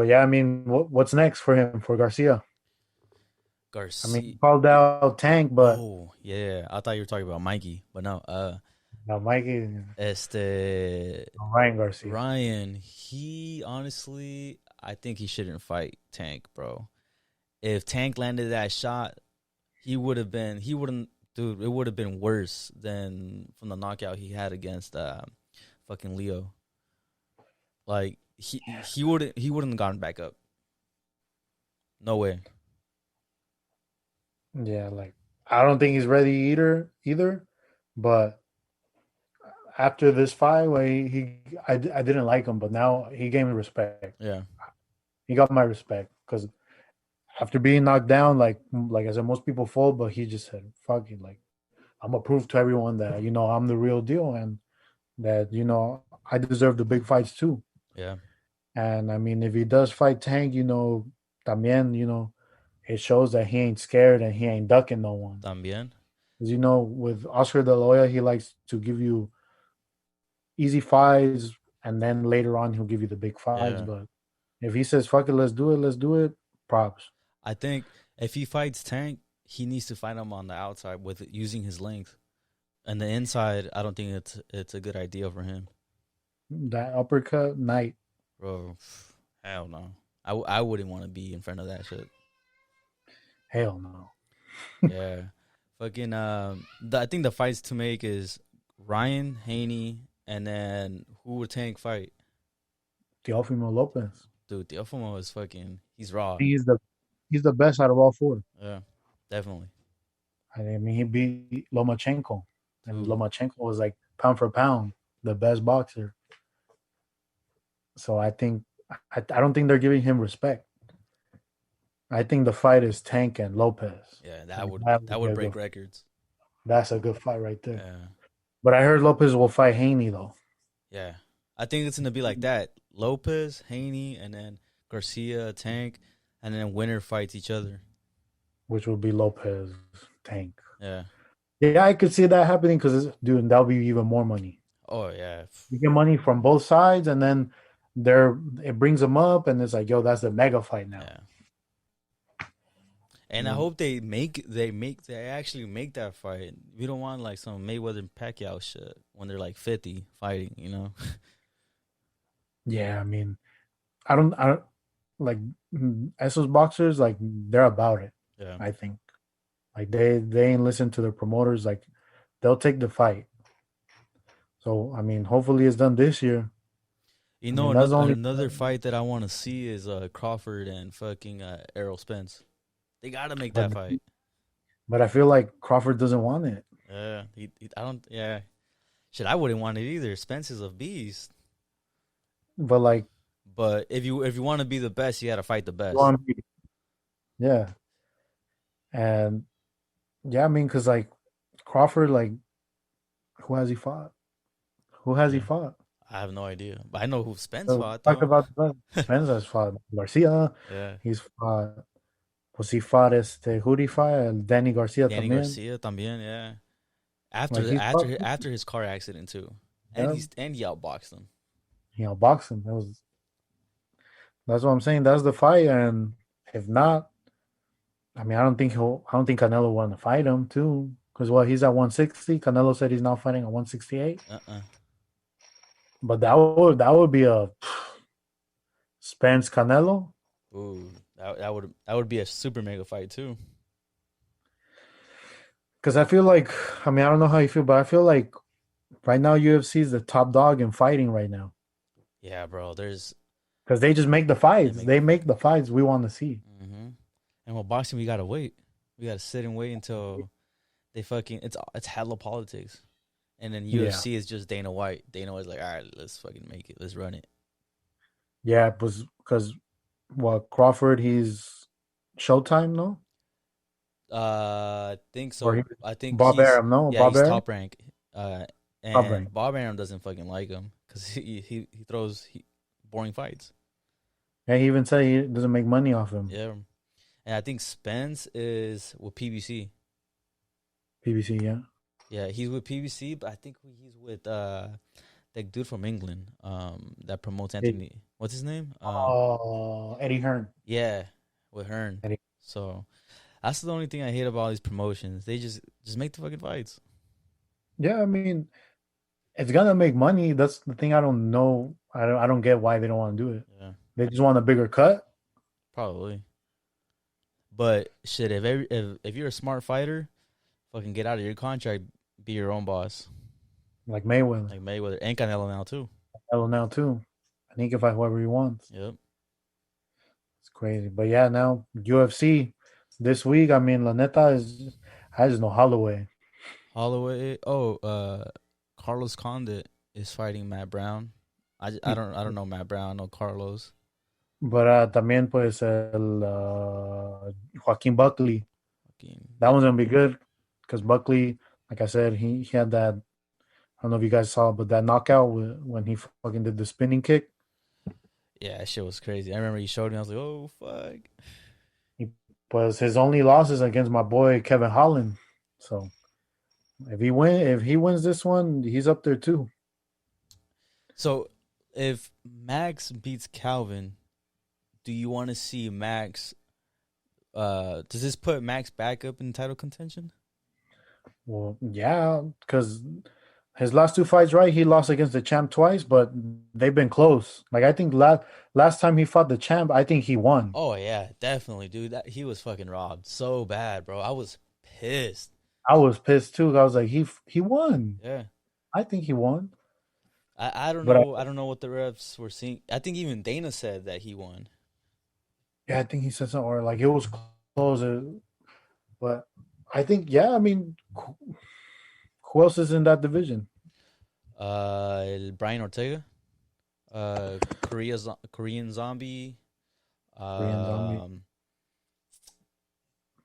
yeah, I mean, what's next for him for Garcia? I mean, he Garcia. called out Tank, but Oh yeah, I thought you were talking about Mikey, but no. now Mikey, Este Ryan Garcia. Ryan, he honestly, I think he shouldn't fight Tank, bro. If Tank landed that shot, he wouldn't, dude, it would have been worse than from the knockout he had against fucking Leo. Like he wouldn't have gotten back up. No way. Yeah, like I don't think he's ready either. But after this fight, where I didn't like him, but now he gave me respect. Yeah. He got my respect because after being knocked down, like I said, most people fall, but he just said, "Fuck it," like I'm gonna prove to everyone that I'm the real deal and that I deserve the big fights too. Yeah. And I mean, if he does fight Tank, también, it shows that he ain't scared and he ain't ducking no one. También. Because with Oscar De La Hoya, he likes to give you easy fights, and then later on he'll give you the big fights. Yeah. But if he says "fuck it, let's do it," props. I think if he fights Tank, he needs to fight him on the outside with using his length. And the inside, I don't think it's a good idea for him, That uppercut night, bro. Hell no. I wouldn't want to be in front of that shit. hell no. Yeah, fucking. I think the fights to make is Ryan Haney, and then who would Tank fight? Teofimo Lopez. Dude, Teofimo is fucking. He's raw. He's the best out of all four. Yeah, definitely. I mean, he beat Lomachenko, and Dude, Lomachenko was like pound for pound the best boxer. So I don't think they're giving him respect. I think the fight is Tank and Lopez. yeah, And that that would be would a break good. records. That's a good fight right there. Yeah, But I heard Lopez will fight Haney though, yeah. I think it's gonna be like that. Lopez, Haney, and then Garcia, Tank, and then winner fights each other. which will be Lopez Tank. Yeah. Yeah, I could see that happening because dude, that'll be even more money. Oh yeah. You get money from both sides, and then it brings them up, and it's like, yo, that's the mega fight now. Yeah. And I Mm. hope they actually make that fight. We don't want like some Mayweather and Pacquiao shit when they're like 50 fighting, you know? Yeah, I mean, I don't like Esos boxers. Like they're about it. Yeah. I think like they ain't listen to their promoters. Like they'll take the fight. So I mean, hopefully it's done this year. You I know, mean, that's the only. another fight that I want to see is Crawford and fucking Errol Spence. They gotta make But that fight. but I feel like Crawford doesn't want it. Yeah, I don't. Yeah, shit, I wouldn't want it either. Spence is a beast. But like, But if you want to be the best, you got to fight the you best. want to be, yeah, and yeah, I mean, because like Crawford, like, who has he fought? Who has he Yeah, fought? I have no idea, but I know who Spence So fought talk though. about the Spence has fought Garcia. Yeah, He's fought. Pues he fought who did he fight? Danny Garcia Danny también. Garcia también. Yeah, Like after he's fought. after his car accident too, Yeah, and he outboxed him. boxing. That's what I'm saying. That's the fight, and if not, I mean, I don't think Canelo want to fight him too, because he's at 160. Canelo said he's not fighting at 168. Uh. But that would be a Spence Canelo, Ooh, that would be a super mega fight too. because I feel like, I mean, I don't know how you feel, but I feel like right now UFC is the top dog in fighting right now, Yeah, bro. There's because they just make the they fights. make They make the fights we want to see. hmm And with boxing, we gotta wait. We gotta sit and wait until they fucking it's hella politics. And then Yeah, UFC is just Dana White. Dana White's like, all right, let's fucking make it. Let's run it. yeah, it was because Crawford, he's Showtime, no, I think or he so. I think Bob he's Arum, no, yeah, Bob he's Arum, top rank. Top rank. And Bob Arum doesn't fucking like him because he throws boring fights. Yeah, he even said he doesn't make money off him. Yeah, and I think Spence is with PBC. PBC, yeah. Yeah, he's with PBC, but I think he's with that dude from England, that promotes It, Anthony. What's his name? Eddie Hearn. Yeah, with Hearn. Eddie. So that's the only thing I hate about all these promotions. They just make the fucking fights. Yeah, I mean, it's gonna make money. That's the thing. I don't know. I don't get why they don't want to do it. Yeah, They just want a bigger cut, probably. But shit, if you're a smart fighter, fucking get out of your contract, be your own boss, like Mayweather. like Mayweather and Canelo now too. Canelo now too, and he can fight whoever he wants. Yep. It's crazy. But yeah, now UFC this week. I mean, La Neta is I just know Holloway. Holloway. Oh, Carlos Condit is fighting Matt Brown. I don't know Matt Brown. I know Carlos. But también pues el Joaquin Buckley. Fucking That one's gonna be good because Buckley, like I said, he had that. I don't know if you guys saw, but that knockout when he fucking did the spinning kick. yeah, that shit was crazy. I remember he showed me. I was like, oh fuck. He was his only losses against my boy Kevin Holland. So if he wins this one, he's up there too. So if Max beats Calvin, do you want to see Max? Does this put Max back up in title contention? Well, yeah, because his last two fights, right? He lost against the champ twice, but they've been close. Like I think last time he fought the champ, I think he won. Oh yeah, definitely, dude. That he was fucking robbed so bad, bro. I was pissed. I was pissed too. I was like, he won. Yeah. I think he won, I don't but know. I don't know what the refs were seeing. I think even Dana said that he won. yeah, I think he said something or like it was close. But I think yeah, I mean, who else is in that division? Brian Ortega, Korean Zombie. Korean Zombie. Um,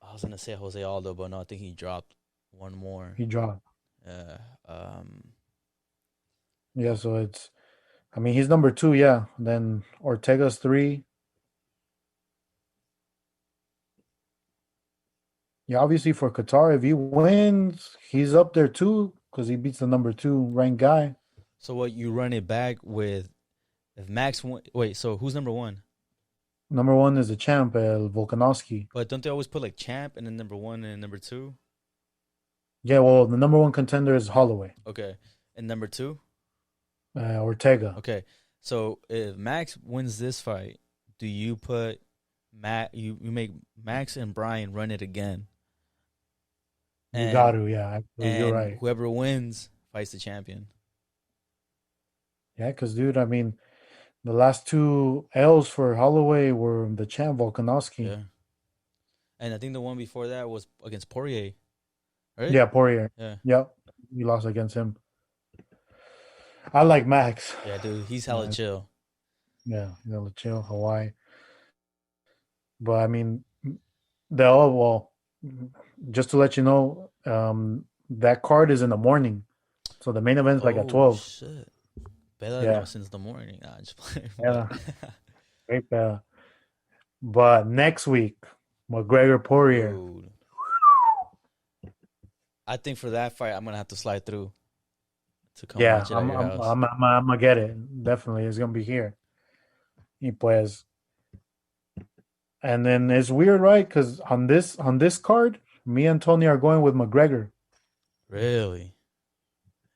I was gonna say Jose Aldo, but no, I think he dropped one more. He dropped. Uh, um, Yeah, so I mean, he's number two. Yeah, then Ortega's three. Yeah, obviously for Qatar, if he wins, he's up there too because he beats the number two ranked guy. so what you run it back with? If Max won, wait, so who's number one? Number one is the champ, Volkanovski. But don't they always put like champ and then number one and number two? Yeah, well, the number one contender is Holloway, Okay, and number two. Ortega. Okay, so if Max wins this fight, do you put Matt? You make Max and Brian run it again, You got and to, yeah, you're right. whoever wins fights the champion. Yeah, because dude, I mean, The last two L's for Holloway were the champ Volkanovski. Yeah, and I think the one before that was against Poirier, right? Yeah, Poirier. Yeah, Yep, he lost against him. I like Max. yeah, dude, he's hella Uh, chill. yeah, chill Hawaii. But I mean, the oh well, just to let you know, that card is in the morning, so the main event is like at Oh 12. shit, better know Yeah, since the morning. Nah, just playing, but yeah, great. But next week, McGregor Poirier. dude, I think for that fight, I'm gonna have to slide through to come Yeah, watch it at your house. I'm gonna get it. Definitely, it's gonna be here. Y pues, and then it's weird, right? Because on this card, me and Tony are going with McGregor. Really?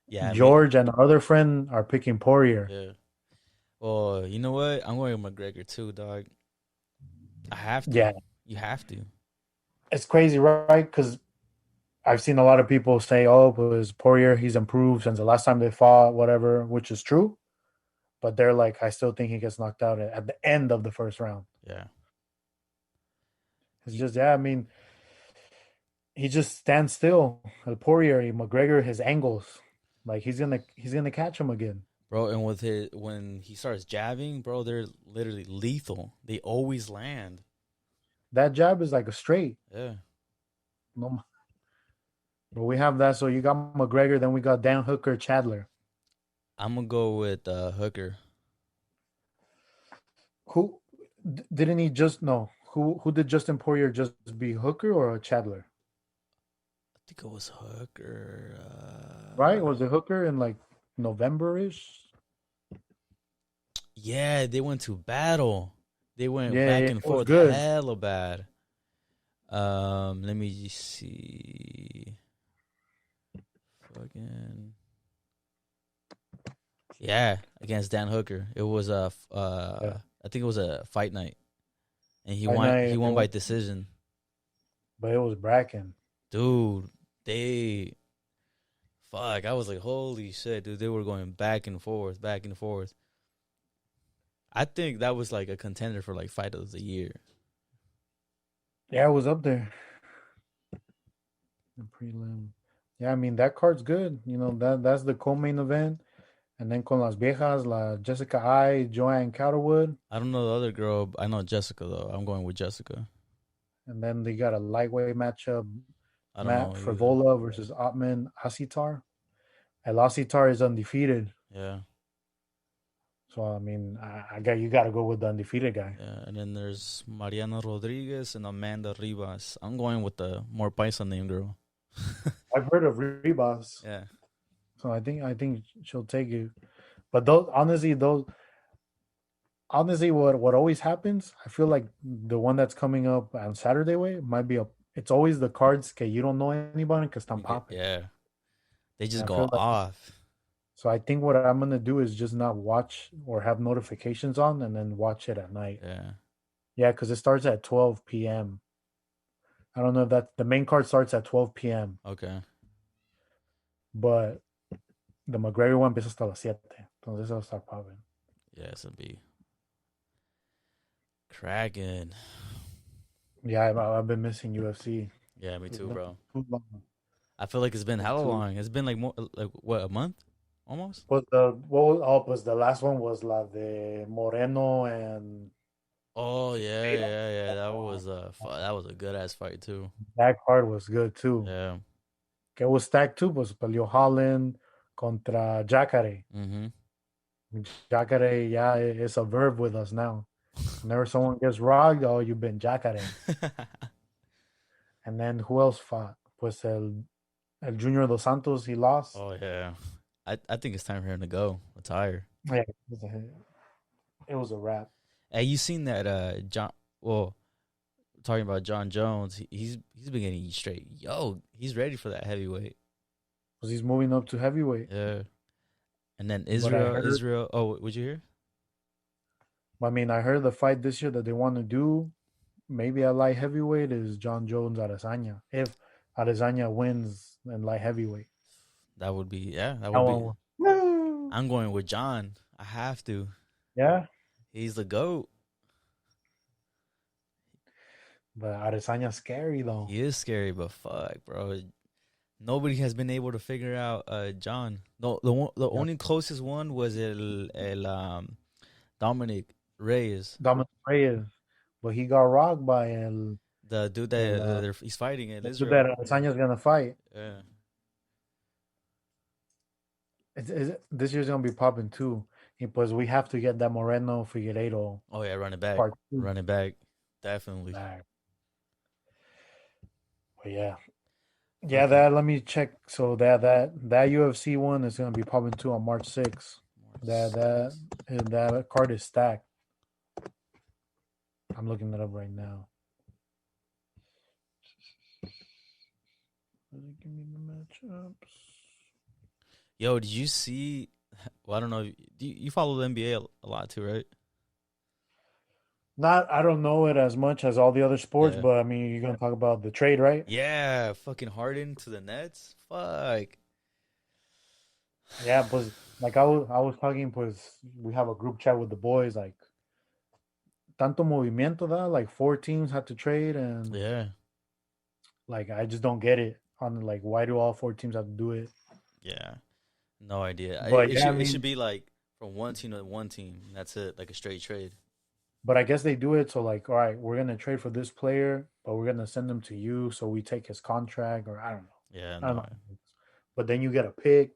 Yeah, me. George and our other friend are picking Poirier. Yeah. Well, you know what? I'm going with McGregor too, dog. I have to. Yeah, You have to. it's crazy, right? Because I've seen a lot of people say, "Oh, it was Poirier. He's improved since the last time they fought, whatever," which is true. But they're like, I still think he gets knocked out at the end of the first round. Yeah. It's You, just, yeah, I mean, he just stands still. Poirier, McGregor, his angles, like he's gonna catch him again. bro, and with his when he starts jabbing, bro, they're literally lethal. They always land. That jab is like a straight. Yeah. No, but we have that. So you got McGregor, then we got Dan Hooker, Chandler. I'm gonna go with Hooker. Who didn't he just no? Who did Justin Poirier just be Hooker or Chandler? I think it was Hooker. Right? Was it Hooker in like November ish? Yeah, they went to battle. They went Yeah, back yeah, and it was forth good. hella bad. Let me just see. Fucking yeah, against Dan Hooker. It was Yeah, I think it was a fight night, and he I won. He know, won by decision. but it was Bracken. Dude, they fuck. I was like, holy shit, dude. They were going back and forth, back and forth. I think that was like a contender for like fight of the year. Yeah, it was up there. The prelim. Yeah, I mean that card's good. That's the co-main event, and then con las viejas, la Jessica I, Joanne Catterwood, I don't know the other girl. I know Jessica though. I'm going with Jessica. and then they got a lightweight matchup, I don't Matt know either. Frivola versus Otman Asitar. And Asitar is undefeated, Yeah, so I mean, I got you got to go with the undefeated guy. yeah. And then there's Mariana Rodriguez and Amanda Rivas. I'm going with the more paisa name girl. I've heard of Ribas, Yeah. so I think she'll take it. But those honestly, what always happens, I feel like the one that's coming up on Saturday way might be a. It's always the cards que you don't know anybody because I'm popping. Yeah. They And just I go feel like off. so. I think what I'm gonna do is just not watch or have notifications on, and then watch it at night. Yeah. Yeah, because it starts at 12 p.m. I don't know if that the main card starts at 12 p.m. Okay. But the McGregor one empieza hasta las 7. Entonces I'll start popping. Yeah, it's gonna be cracking. Yeah, I've been missing UFC. Yeah, me It's too, been bro. too long. I feel like it's been Me hella too. long. It's been like more like what, a month? Almost? But the last one was la de Moreno and Oh yeah, Pereira. yeah, yeah. That was a good ass fight too. That card was good too. Yeah. Que was stacked too, was peleó Holland contra Jacare. Mm-hmm. Jacare, yeah, it's a verb with us now. Whenever someone gets rocked, oh, you've been Jacare. And then who else fought? Pues el Junior Dos Santos, he lost. Oh yeah. I think it's time for him to go. Retire. Yeah, it was a wrap. Hey, you seen that John well, talking about John Jones, he's been getting straight. Yo, he's ready for that heavyweight. Because he's moving up to heavyweight. Yeah. And then But I heard, Israel. Oh, would you hear? I heard the fight this year that they want to do, maybe at light heavyweight, is John Jones Adesanya. If Adesanya wins in light heavyweight, That would be yeah. That that would one be. will. I'm going with John. I have to. Yeah, He's the GOAT. But Adesanya's scary though. He is scary, but fuck, bro. Nobody has been able to figure out John. No, the Yeah. only closest one was el Dominic Reyes, Dominic Reyes. But he got rocked by the dude el that he's fighting in the dude that Israel. Adesanya's gonna fight. Yeah. This year's gonna be popping too. Because we have to get that Moreno Figueiredo Oh yeah, running back, part two running back, definitely. back. But yeah. Yeah, Fucking that let me check. So that UFC one is gonna be popping too on March 6th. That March. that card is stacked. I'm looking it up right now. Give me the matchups. Yo, did you see? Well, I don't know. You follow the NBA a lot too, right? Not I don't know it as much as all the other sports, Yeah. but I mean you're gonna talk about the trade, right? Yeah, fucking Harden to the Nets. Fuck. Yeah, but like I was talking, pues we have a group chat with the boys, like tanto movimiento da, like four teams had to trade, and Yeah, like I just don't get it on like why do all four teams have to do it? yeah. No idea. But yeah, I It should mean, be like from one team to one team. That's it, like a straight trade. but I guess they do it so like, all right, we're gonna trade for this player, but we're gonna send him to you, so we take his contract, or I don't know, Yeah, I don't no. know. But then you get a pick.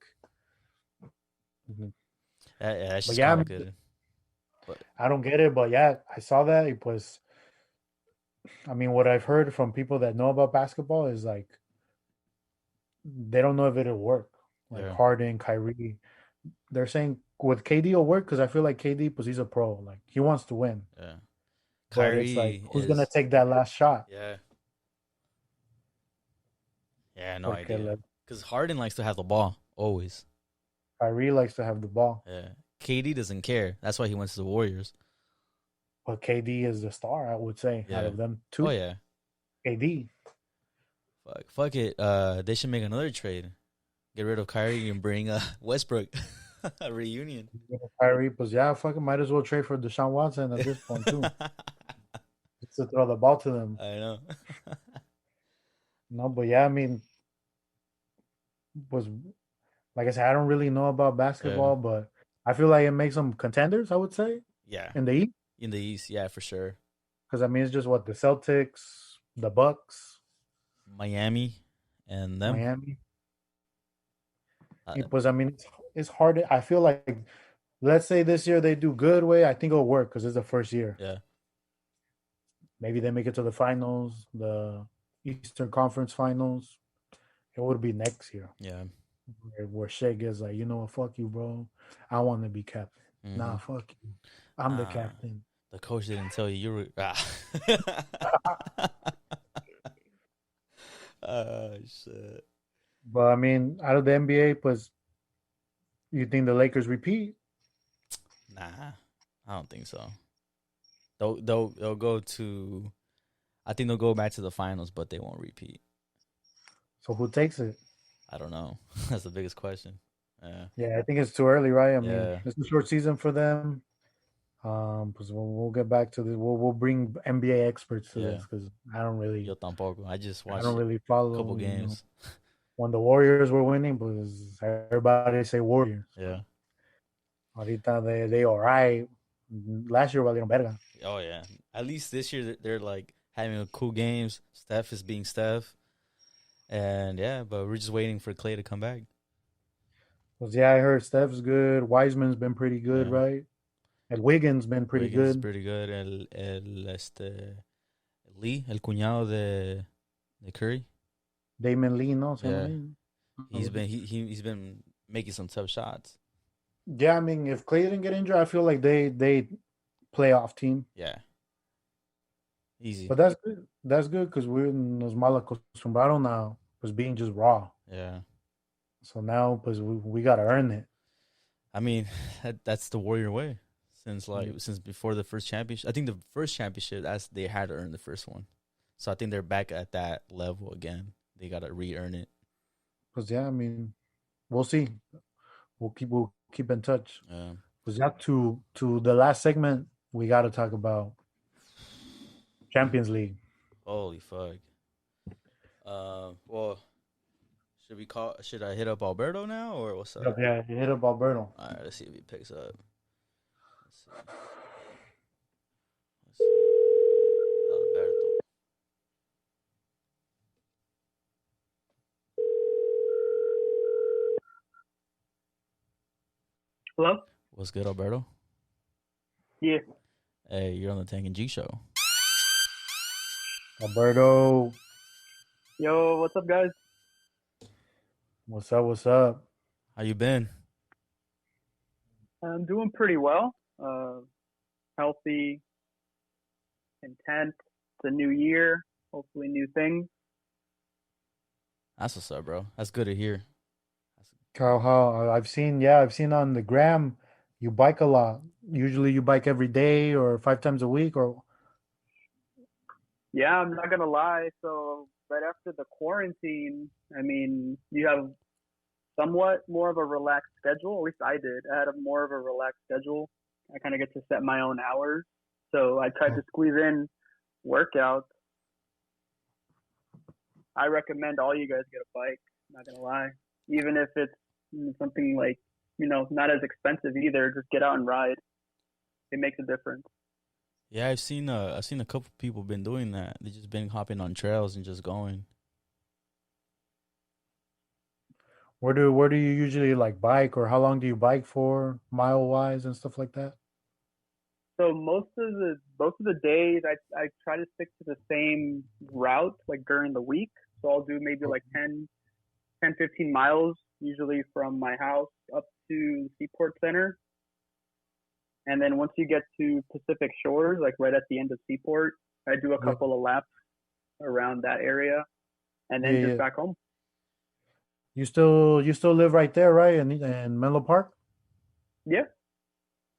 Mhm. That's But just yeah, I mean, complicated. But I don't get it. But yeah, I saw that. It was, I mean, what I've heard from people that know about basketball is like they don't know if it'll work. Like yeah, Harden, Kyrie, they're saying with KD will work because I feel like KD, because he's a pro, like he wants to win. yeah. But it's like, Kyrie who's gonna is take that last shot? yeah, yeah. No Porque idea. like Because Harden likes to have the ball always. Kyrie likes to have the ball, Yeah. KD doesn't care. That's why he went to the Warriors. but KD is the star. I would say out Yeah. of them Oh two, yeah. KD. Fuck it. They should make another trade. Get rid of Kyrie and bring Westbrook. A reunion. Kyrie, but yeah, fucking might as well trade for Deshaun Watson at this point too, just to throw the ball to them. I know. No, but yeah, I mean, was like I said, I don't really know about Yeah. basketball, but I feel like it makes them contenders. I would say Yeah. in the East, In the East, yeah, for sure. because I mean it's just what the Celtics, the Bucks, Miami and them. Miami. Uh, It was I mean it's hard. I feel like let's say this year they do good way. I think it'll work because it's the first year. yeah. Maybe they make it to the finals, the Eastern Conference Finals. It would be next year Yeah. where Shea is like, you know what, fuck you, bro. I want to be captain. Mm-hmm. Nah, fuck you. I'm the captain. The coach didn't tell you you were. Oh shit. But I mean, out of the NBA, pues, you think the Lakers repeat? Nah, I don't think so. They'll go to. I think they'll go back to the finals, but they won't repeat. So who takes it? I don't know. That's the biggest question. Yeah. Yeah, I think it's too early, right? I mean, Yeah. it's a short season for them. Because we'll get back to this. We'll bring NBA experts to Yeah. this because Yo tampoco. I just I watched don't really a couple follow. games. When the Warriors were winning, because everybody say Warriors. Yeah. Ahorita they all right. Last year valieron verga. Oh yeah. At least this year they're like having a cool games. Steph is being Steph, and yeah, but we're just waiting for Clay to come back. Because yeah, I heard Steph's good. Wiseman's been pretty good, Yeah. right? And Wiggins been pretty Wiggins is good. pretty good. Lee, el cuñado de Curry. Damon Lee, no, se llama Yeah. Lee. He's been making some tough shots. Yeah, I mean, if Clay didn't get injured, I feel like they playoff team. Yeah. Easy. But that's good. That's good because we're nos mal acostumbrados now, was being just raw. Yeah. So now, pues we gotta earn it. I mean, that's the Warrior way. Since before the first championship, I think the first championship they had to earn the first one. So I think they're back at that level again. They gotta re-earn it. Because yeah, I mean, we'll see. We'll keep in touch. Yeah. Because yeah, to the last segment, we got to talk about Champions League. Holy fuck. Well, should I hit up Alberto now or what's Yep, up? yeah, you hit up Alberto. All right, let's see if he picks up. Let's see. Let's see. Alberto. Hello? What's good, Alberto? Yeah. Hey, you're on the Tank and G show. Alberto, Yo, what's up, guys? what's up? What's up? How you been? I'm doing pretty well. Healthy, content. It's a new year. Hopefully, new things. That's what's up, bro. That's good to hear. How I've seen on the gram you bike a lot. Usually you bike every day or 5 times a week or Yeah, I'm not gonna lie. So, right after the quarantine, I mean, you have somewhat more of a relaxed schedule. At least I did. I had a more of a relaxed schedule. I kind of get to set my own hours. So, I tried to squeeze in workouts. I recommend all you guys get a bike. Not gonna lie, even if it's something like not as expensive either. Just get out and ride. It makes a difference. Yeah, I've seen a couple people been doing that. They just been hopping on trails and just going. where do you usually like bike or how long do you bike for mile wise and stuff like that? So most of the days, I try to stick to the same route like during the week. So I'll do maybe like 10, 15 miles usually from my house up to Seaport Center. And then once you get to Pacific Shores, like right at the end of Seaport, I do a Yeah, couple of laps around that area and yeah, then just yeah. back home. You still live right there, right? In Menlo Park? Yeah,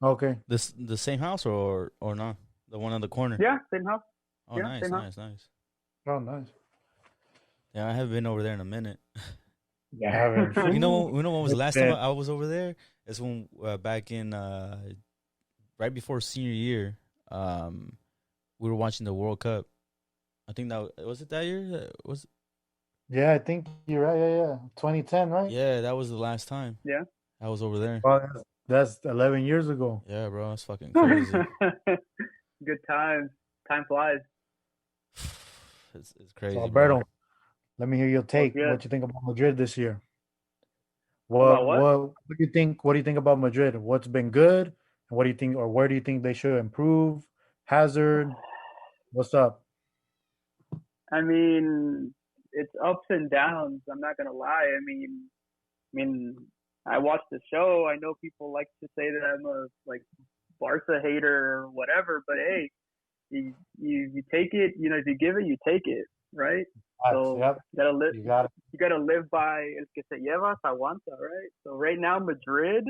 Okay. This the same house or not? The one on the corner. yeah, same house. Oh, Yeah, nice, same house. nice, nice. Oh, nice. Yeah, I haven't been over there in a minute. You haven't. You know when was the It's last time been I was over there? It's when back in right before senior year. We were watching the World Cup. I think that was it that year. Was Yeah, I think you're right. Yeah, yeah. 2010, right? Yeah, that was the last time Yeah. I was over there. Well, that's 11 years ago. Yeah, bro, that's fucking crazy. Good times. Time flies. It's So crazy, bro. Alberto, let me hear your What's take. good? What you think about Madrid this year? About what? What do you think? What do you think about Madrid? What's been good, and what do you think, or where do you think they should improve? Hazard, what's up? I mean, it's ups and downs. I'm not gonna lie. I mean, I watched the show. I know people like to say that I'm a like Barca hater or whatever, but hey, you take it. If you give it, you take it, right? Facts. So Yep, you got it. you gotta live by el que se lleva se aguanta, right? So right now, Madrid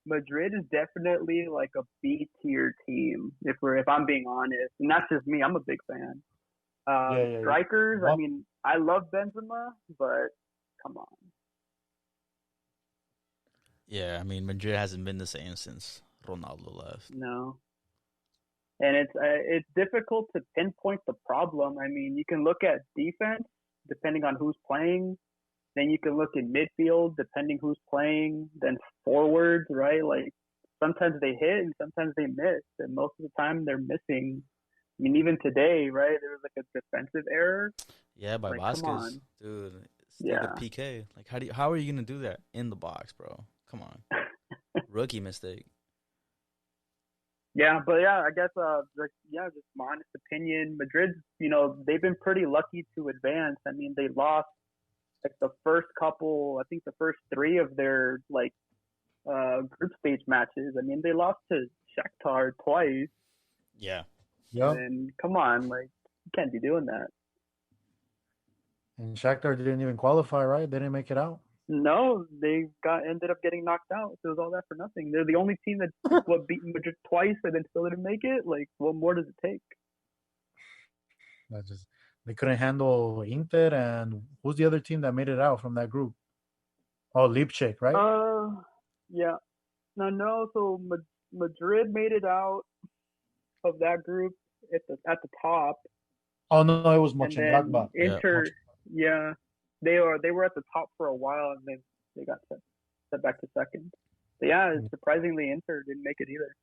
is definitely like a B tier team. If I'm being honest, and that's just me. I'm a big fan. Yeah, yeah, yeah. Strikers. I Well, mean, I love Benzema, but come on. Yeah, I mean Madrid hasn't been the same since Ronaldo left. No. And it's difficult to pinpoint the problem. I mean, you can look at defense depending on who's playing. Then you can look at midfield depending who's playing. Then forwards, right? Like sometimes they hit and sometimes they miss, and most of the time they're missing. I mean, even today, right? There was like a defensive error. Yeah, by Like, come Vasquez, on. dude. Stupid Yeah. PK. Like, how are you gonna do that in the box, bro? Come on, rookie mistake. Yeah, but yeah, I guess just my honest opinion, Madrid, they've been pretty lucky to advance. I mean, they lost like the first couple, I think the first three of their like group stage matches. I mean, they lost to Shakhtar twice, Yeah, yep. and come on, like you can't be doing that. And Shakhtar didn't even qualify, right? They didn't make it out. No, they got ended up getting knocked out. So it was all that for nothing. They're the only team that beat Madrid twice and then still didn't make it. Like, what more does it take? That just they couldn't handle Inter, and who's the other team that made it out from that group? Oh, Leipzig, right? Uh, yeah. No, no. So Madrid made it out. of that group at the top, Oh no, it was and then Mönchengladbach. Yeah. Inter, yeah, they were at the top for a while, and then they got set back to second. But yeah, surprisingly, Inter didn't make it either.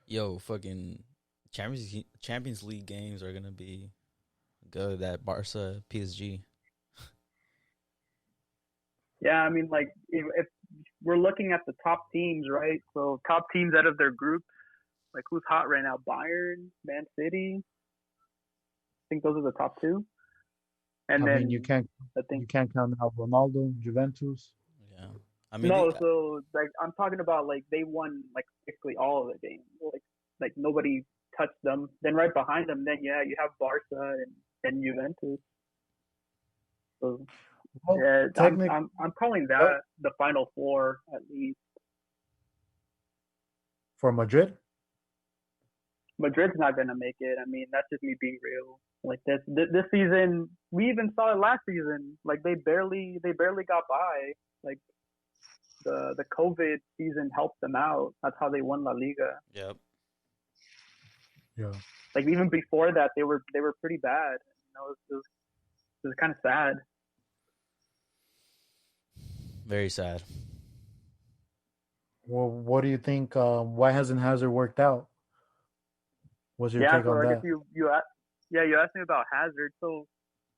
Yo, fucking Champions League games are gonna be good. That Barca PSG. Yeah, I mean, like if we're looking at the top teams, right? So top teams out of their group, like who's hot right now? Bayern, Man City. I think those are the top two. And I mean, then I think you can't count out Ronaldo, Juventus. Yeah, I mean, no. So like I'm talking about like they won like basically all of the games. Like nobody touched them. Then right behind them, then yeah, you have Barca and Juventus. So Well, yeah, technically, I'm calling that the final four at least. for Madrid. Madrid's not gonna make it. I mean, that's just me being real. Like this season, we even saw it last season. Like they barely got by. Like the COVID season helped them out. That's how they won La Liga. yep. Yeah. Like even before that, they were pretty bad. You know, it was kind of sad. Very sad. Well, what do you think? Why hasn't Hazard worked out? What's your Yeah, take so on I guess that? you asked me about Hazard. So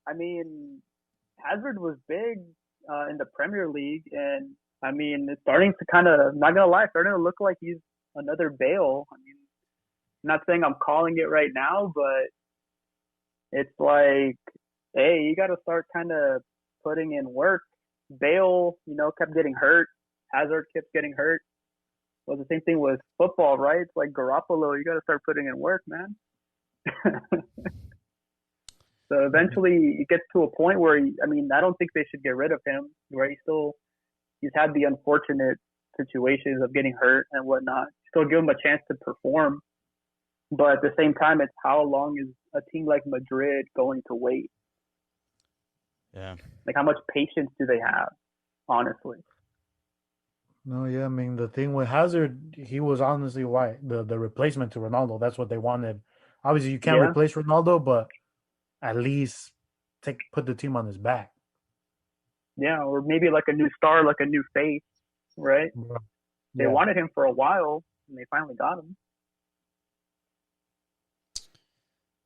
I mean, Hazard was big in the Premier League, and I mean, it's starting to kind of, not gonna lie, starting to look like he's another Bale. I mean, I'm not saying I'm calling it right now, but it's like, hey, you got to start kind of putting in work. Bale, kept getting hurt. Hazard kept getting hurt. Well, the same thing with football, right? It's like Garoppolo, you got to start putting in work, man. So eventually it gets to a point where, I don't think they should get rid of him, where he's had the unfortunate situations of getting hurt and whatnot. Still give him a chance to perform. But at the same time, it's how long is a team like Madrid going to wait? Yeah. Like, how much patience do they have, honestly? No, yeah, I mean the thing with Hazard, he was honestly why the replacement to Ronaldo. That's what they wanted. Obviously, you can't Yeah. replace Ronaldo, but at least put the team on his back. Yeah, or maybe like a new star, like a new face, right? Yeah. They wanted him for a while, and they finally got him.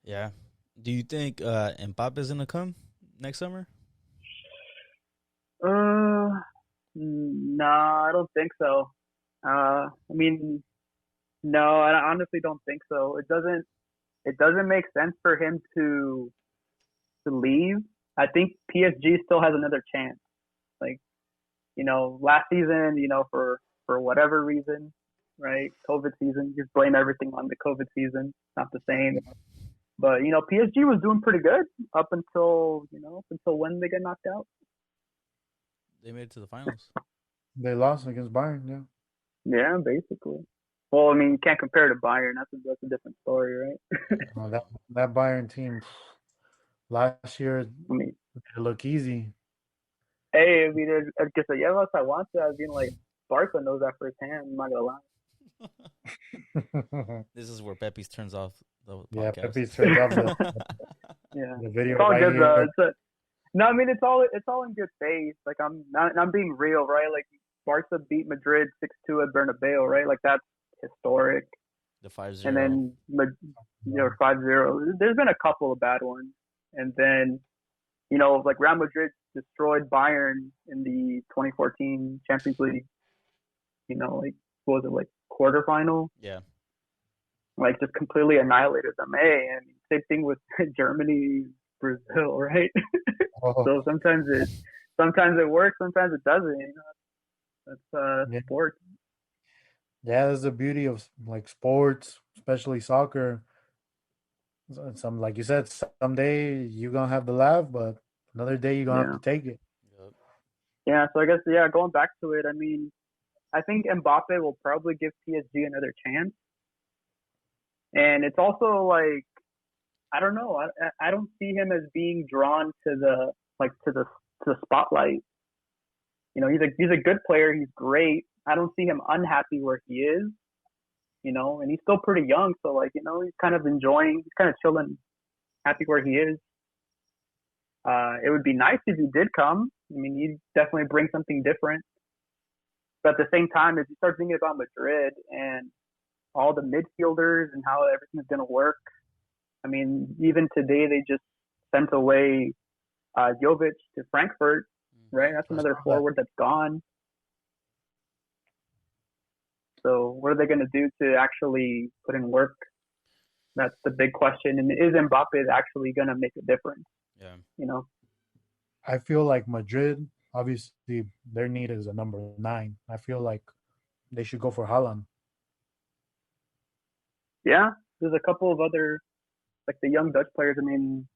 Yeah. Do you think Mbappe's gonna come next summer? No, I don't think so. No, I honestly don't think so. It doesn't make sense for him to leave. I think PSG still has another chance. Like, last season, for whatever reason, right? COVID season, just blame everything on the COVID season. It's not the same. But, PSG was doing pretty good up until when they get knocked out. They made it to the finals. They lost against Bayern. Yeah. Yeah, basically. Well, you can't compare to Bayern. That's a different story, right? That Bayern team last year it looked easy. Hey, el que se lleva se aguanta. I mean, like, Barca knows that firsthand. I'm not gonna lie. This is where Pepe's turns off the podcast. Yeah, Pepe's turns off the video. It's all right good, here. though. No, it's all in good faith. Like, I'm being real, right? Like, Barca beat Madrid 6-2 at Bernabeu, right? Like, that's historic. The 5-0. And then 5-0. There's been a couple of bad ones, and then like Real Madrid destroyed Bayern in the 2014 Champions League. Like, what was it, like quarterfinal? Yeah. Like, just completely annihilated them. Hey, and same thing with Germany, Brazil, right? Oh. So sometimes it works, sometimes it doesn't. That's sport. Yeah, that's the beauty of like sports, especially soccer. Some, like you said, someday you're gonna have the laugh, but another day you're gonna have to take it. Yep. Yeah, so I guess going back to it, I think Mbappe will probably give PSG another chance. And it's also like, I don't know, I don't see him as being drawn to the spotlight. He's a good player, he's great. I don't see him unhappy where he is. and he's still pretty young. So like, he's kind of enjoying, he's kind of chilling, happy where he is. It would be nice if he did come. I mean, he'd definitely bring something different. But at the same time, if you start thinking about Madrid and all the midfielders and how everything's going to work, I mean, even today they just sent away Jovic to Frankfurt, right? That's another forward that's gone. So what are they going to do to actually put in work? That's the big question. And is Mbappe actually going to make a difference? Yeah. I feel like Madrid, obviously, their need is a number 9. I feel like they should go for Haaland. Yeah, there's a couple of other, like the young Dutch players. I mean,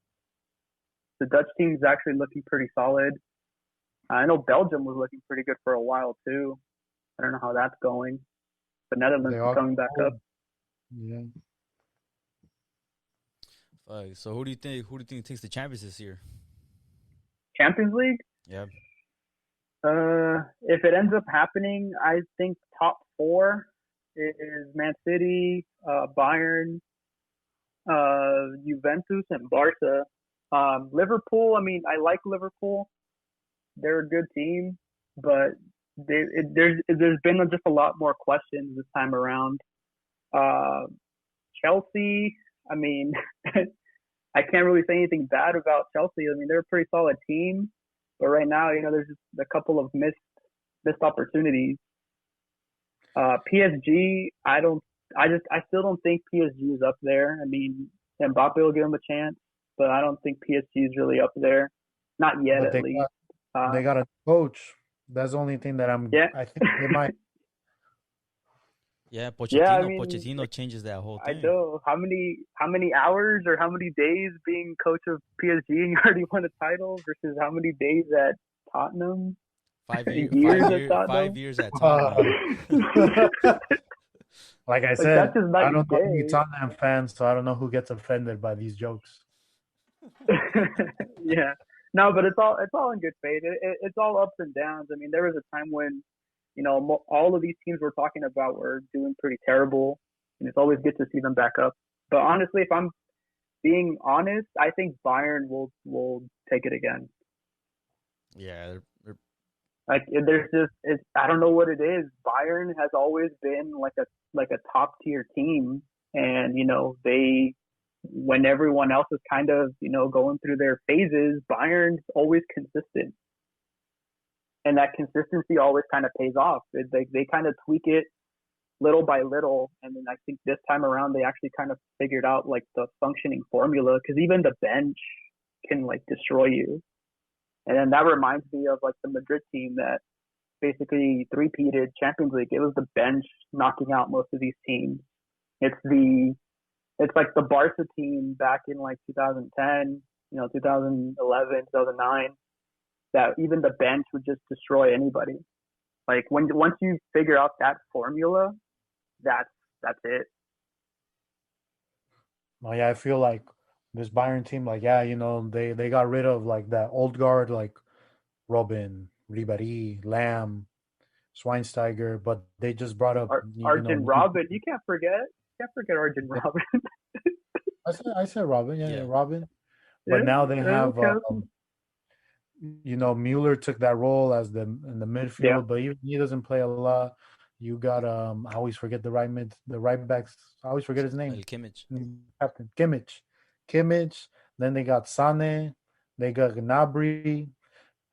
the Dutch team's actually looking pretty solid. I know Belgium was looking pretty good for a while too. I don't know how that's going. The Netherlands is coming back up. Yeah. So who do you think takes the Champions this year? Champions League? Yeah. If it ends up happening, I think top 4 is Man City, Bayern, Juventus, and Barca. Liverpool, I mean, I like Liverpool. They're a good team, but there's been just a lot more questions this time around. Chelsea, I mean, I can't really say anything bad about Chelsea. I mean, they're a pretty solid team, but right now, there's just a couple of missed opportunities. PSG, I still don't think PSG is up there. I mean, Mbappe will give him a chance, but I don't think PSG is really up there. Not yet, at least. They got a coach. That's the only thing that I think they might. Yeah, Pochettino changes that whole thing. I know. How many hours or how many days being coach of PSG and you already won a title versus how many days at Tottenham? 5 years at Tottenham. Like I said, I don't know any Tottenham fans, so I don't know who gets offended by these jokes. Yeah. No, but it's all in good faith. It's all ups and downs. I mean, there was a time when, all of these teams we're talking about were doing pretty terrible, and it's always good to see them back up. But honestly, if I'm being honest, I think Bayern will take it again. Yeah. Like there's just I don't know what it is. Bayern has always been like a top tier team, and they, when everyone else is kind of going through their phases, Bayern's always consistent, and that consistency always kind of pays off. They kind of tweak it little by little, and then I think this time around they actually kind of figured out like the functioning formula, because even the bench can like destroy you. And then that reminds me of like the Madrid team that basically three-peated Champions League. It was the bench knocking out most of these teams. It's like the Barca team back in like 2010, 2011, 2009, that even the bench would just destroy anybody. Like once you figure out that formula, that's it. Oh yeah, I feel like this Bayern team, like they got rid of like that old guard, like Robin, Ribéry, Lamb, Schweinsteiger, but they just brought up Arjen Robben. You can't forget Arjen Robben. I said Robin, Robin. But now they have Mueller took that role as in the midfield, but even he doesn't play a lot. You got I always forget the right backs. I always forget his name. Kimmich. Captain Kimmich. Then they got Sane. They got Gnabry,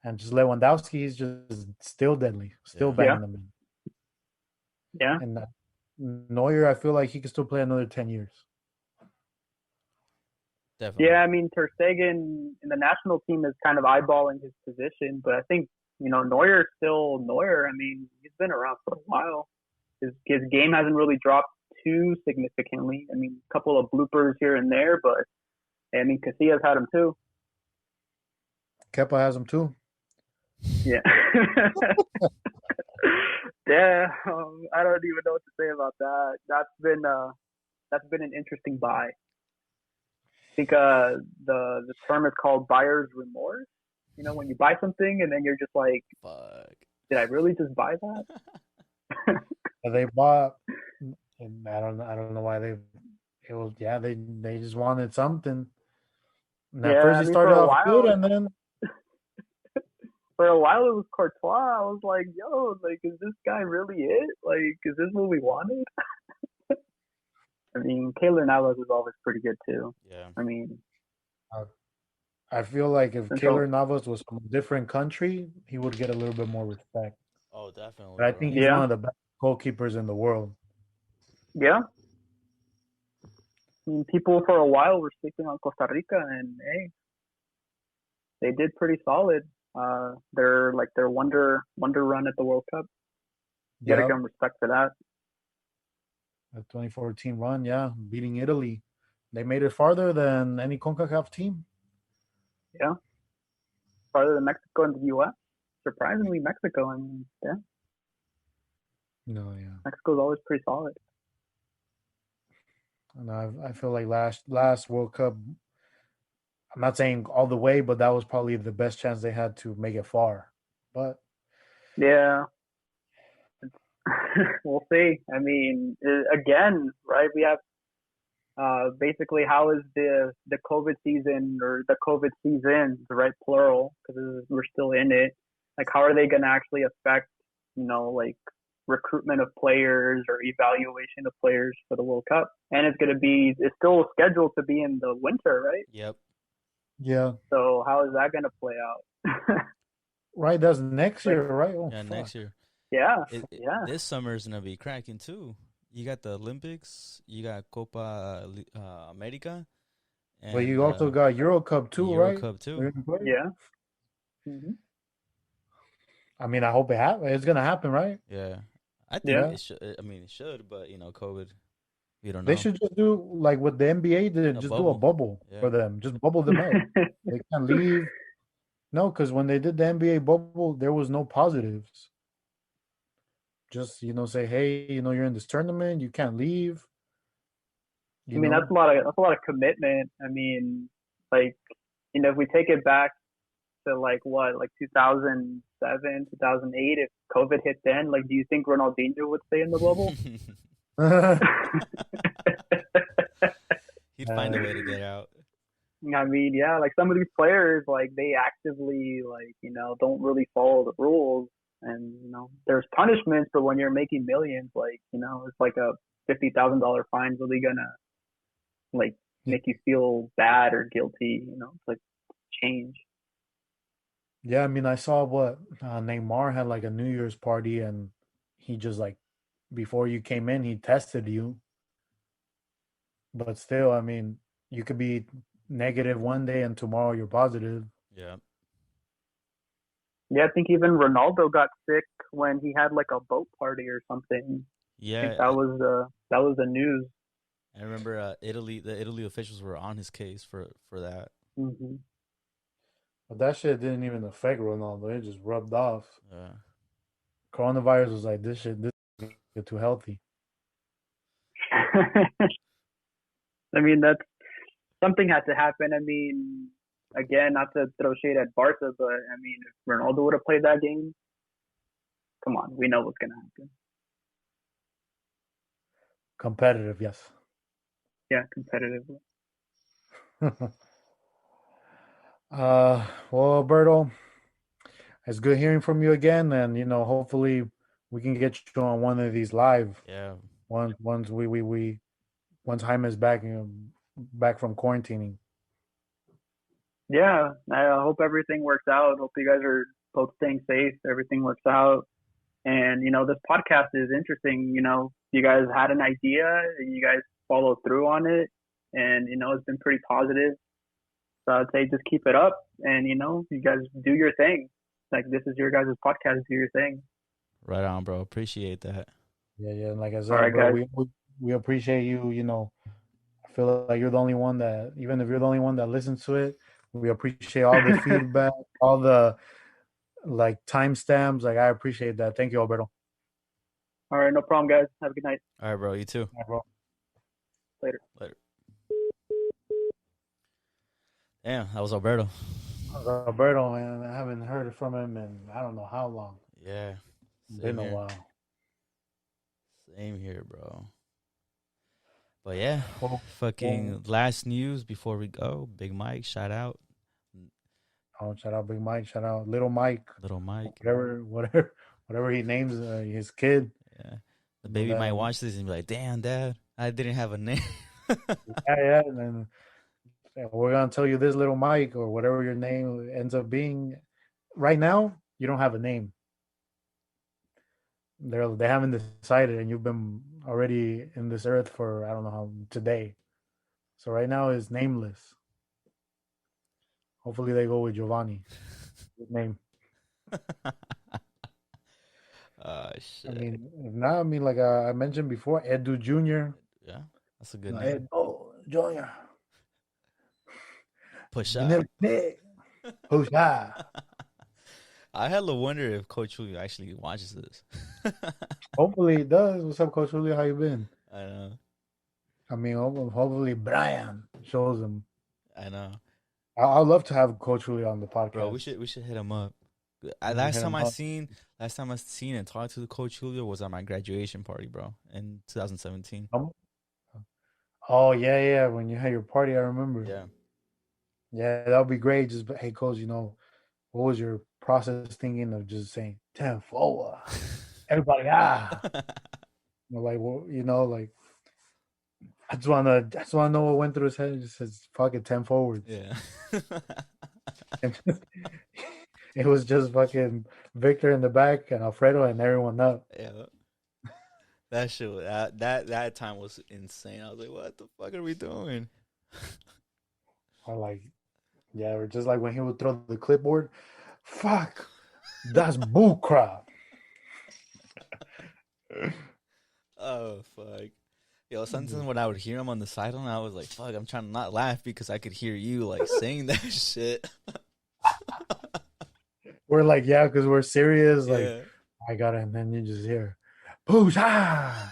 and just Lewandowski. He's just still deadly, still banging them in. Yeah. And Neuer, I feel like he could still play another 10 years. Definitely. Yeah, I mean, Ter Stegen in the national team is kind of eyeballing his position, but I think Neuer's still Neuer. I mean, he's been around for a while. His game hasn't really dropped too significantly. I mean, a couple of bloopers here and there, but I mean, Casillas had him too. Kepa has him too. Yeah. Yeah. I don't even know what to say about that. That's been an interesting buy. I think the term is called buyer's remorse. When you buy something and then you're just like, fuck, did I really just buy that? They bought And I don't know why they. It was they just wanted something. And at Yeah, first I he mean, for started a off good, while, and then it was Courtois. I was like, yo, like, is this guy really it? Like, is this what we wanted? I mean, Keylor Navas is always pretty good too. Yeah. I mean, uh, I feel like if Central. Keylor Navas was from a different country, he would get a little bit more respect. Oh, definitely, But I think bro. he's Yeah, one of the best goalkeepers in the world. yeah. I mean, people for a while were sleeping on Costa Rica, and hey, they did pretty solid. Their wonder run at the World Cup. You got to give Yep, them respect for that. the 2014 run, yeah, beating Italy. They made it farther than any CONCACAF team. Yeah, farther than Mexico and the U.S. Surprisingly, Mexico. I mean, yeah, No, yeah. Mexico's always pretty solid. And I feel like last World Cup, I'm not saying all the way, but that was probably the best chance they had to make it far. But Yeah, we'll see. I mean, again, right? We have basically how is the COVID season or the COVID seasons, right? Plural, because we're still in it. Like, how are they going to actually affect, like recruitment of players or evaluation of players for the World Cup? And it's still scheduled to be in the winter, right? Yep. yeah, So how is that going to play out? right. That's next Like, year, right? Oh Yeah, next fuck. year. yeah, It yeah, this summer is gonna be cracking too. You got the Olympics, you got Copa America, But and you also got Euro Cup the too, Euro right? Cup too. They're gonna play. yeah. Hmm. I mean, I hope it happens. It's gonna happen, right? Yeah, I think Yeah. Yeah. it should. I mean, it should, but COVID, we don't They know. should just do like what the NBA did. A Just do a bubble. bubble Yeah. for them. Just bubble them up. They can't leave. No, because when they did the NBA bubble, there was no positives. Just say, hey, you're in this tournament. You can't leave. I You mean, know. that's a lot of commitment. I mean, like, if we take it back to like what, like 2007, 2008, if COVID hit then, like, do you think Ronaldinho would stay in the bubble? He'd find a way to get out. I mean, yeah, like some of these players, like they actively, like, don't really follow the rules, and there's punishments, but when you're making millions, like, it's like a $50,000 fine really gonna like yeah, make you feel bad or guilty, it's like change. yeah. I mean, I saw what Neymar had like a New Year's party, and he just like before you came in, he tested you. But still, I mean, you could be negative one day and tomorrow you're positive. Yeah. Yeah, I think even Ronaldo got sick when he had like a boat party or something. I think Yeah, that was the news. I remember Italy. The Italy officials were on his case for that. Hmm. But that shit didn't even affect Ronaldo. It just rubbed off. Yeah. Coronavirus was like, this get too healthy. I mean, that's something had to happen. I mean, again, not to throw shade at Barca, but I mean, if Ronaldo would have played that game, come on, we know what's gonna happen. Competitive, yes. Yeah, competitive. Well, Alberto, it's good hearing from you again, and hopefully we can get you on one of these live Yeah. once we once Jaime is back back from quarantining. Yeah, I hope everything works out. Hope you guys are both staying safe. Everything works out. And this podcast is interesting. You guys had an idea and you guys followed through on it, and it's been pretty positive. So I'd say just keep it up, and you guys do your thing. Like, this is your guys' podcast. Do your thing. Right on, bro. Appreciate that. Yeah, yeah. And like I All said, right, bro, guys. we appreciate you. I feel like you're the only one that, even if you're the only one that listens to it, we appreciate all the feedback, all the like timestamps. Like I appreciate that. Thank you, Alberto. All right, no problem, guys. Have a good night. All right, bro. You too. Yeah, bro. Later. Later. Damn, that was Alberto. Alberto, man, I haven't heard from him in I don't know how long. Yeah. Same Been a here. while. Same here, bro. But yeah, Well, fucking last news before we go. Big Mike, shout out. oh, shout out Big Mike. Shout out Little Mike. Little Mike. Whatever he names his kid. Yeah. The You know baby might that. watch this and be like, damn, dad, I didn't have a name. Yeah. And then we're gonna tell you this, Little Mike, or whatever your name ends up being. Right now, you don't have a name. They haven't decided, and you've been already in this earth for I don't know how today. So right now is nameless. Hopefully they go with Giovanni. His name. Shit. I mean, if not, I mean, like I mentioned before, Edu Jr. Yeah, that's a good No, name. Edu Jr. Push You up. never did. Push up. I hella wonder if Coach Julio actually watches this. Hopefully it does. What's up, Coach Julio? How you been? I know. I mean, hopefully Brian shows him. I know. I'd love to have Coach Julio on the podcast. Bro, we should hit him up. Hit him up. Last time I seen and talked to the Coach Julio was at my graduation party, bro, in 2017. Oh yeah. When you had your party, I remember. Yeah. Yeah, that would be great. Just hey, Coach, what was your process thinking of just saying 10 forward? Everybody, like like I just wanna know what went through his head. It just says fuck it, 10 forward. Yeah. It was just fucking Victor in the back and Alfredo and everyone up. Yeah. That shit, that time was insane. I was like, what the fuck are we doing? Or like, yeah, or just like when he would throw the clipboard. Fuck, that's bullcrap. Oh, fuck. Yo, sometimes when I would hear him on the sideline, I was like, fuck, I'm trying to not laugh because I could hear you, like, saying that shit. We're like, yeah, because we're serious. Like, Yeah. I got it. And then you just hear, push, Yeah,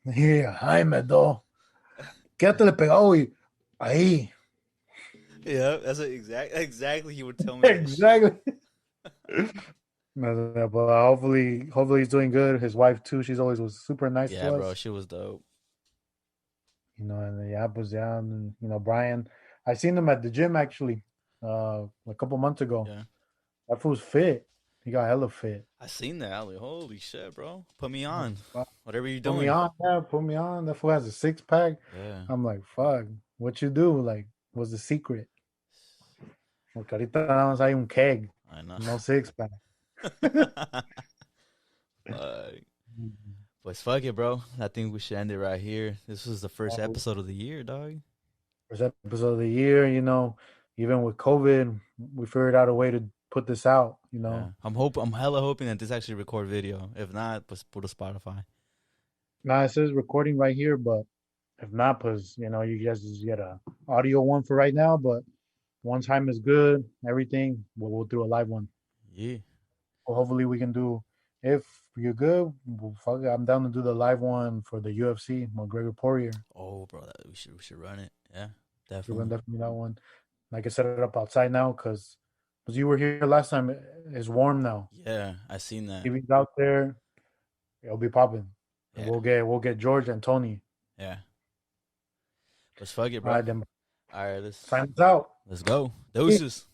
Jaime, do. Quédate le pegado y ahí. Yeah, that's exactly he would tell me. Exactly. But hopefully he's doing good. His wife too. She's always was super nice to us. Yeah, bro, she was dope. And Brian. I seen him at the gym actually, a couple months ago. Yeah. That fool's fit. He got hella fit. I seen that. I was like, holy shit, bro. Put me on. Fuck. Whatever you're Put doing. me on, yeah. Put me on. That fool has a 6-pack. Yeah. I'm like, fuck. What you do? Like, what's the secret? Porque ahorita nada más hay un keg. I know. No 6-pack. But fuck it, bro. I think we should end it right here. This was the first episode of the year, dog. First episode of the year, even with COVID, we figured out a way to put this out, Yeah. I'm hella hoping that this actually record video. If not, put to Spotify. Nah, it says recording right here, but if not, you guys just get a audio one for right now, but one time is good, everything, we'll do a live one. Yeah. Well, hopefully we can do, if you're good, fuck it, I'm down to do the live one for the UFC, McGregor Poirier. Oh, bro, we should run it. Yeah, We're definitely. definitely that one. Like I set it up outside now because you were here last time. It's warm now. Yeah, I seen that. TV's out there. It'll be popping. Yeah. We'll get George and Tony. Yeah. Let's fuck it, bro. All right, then. All right, Sign us out. Let's go. Deuces.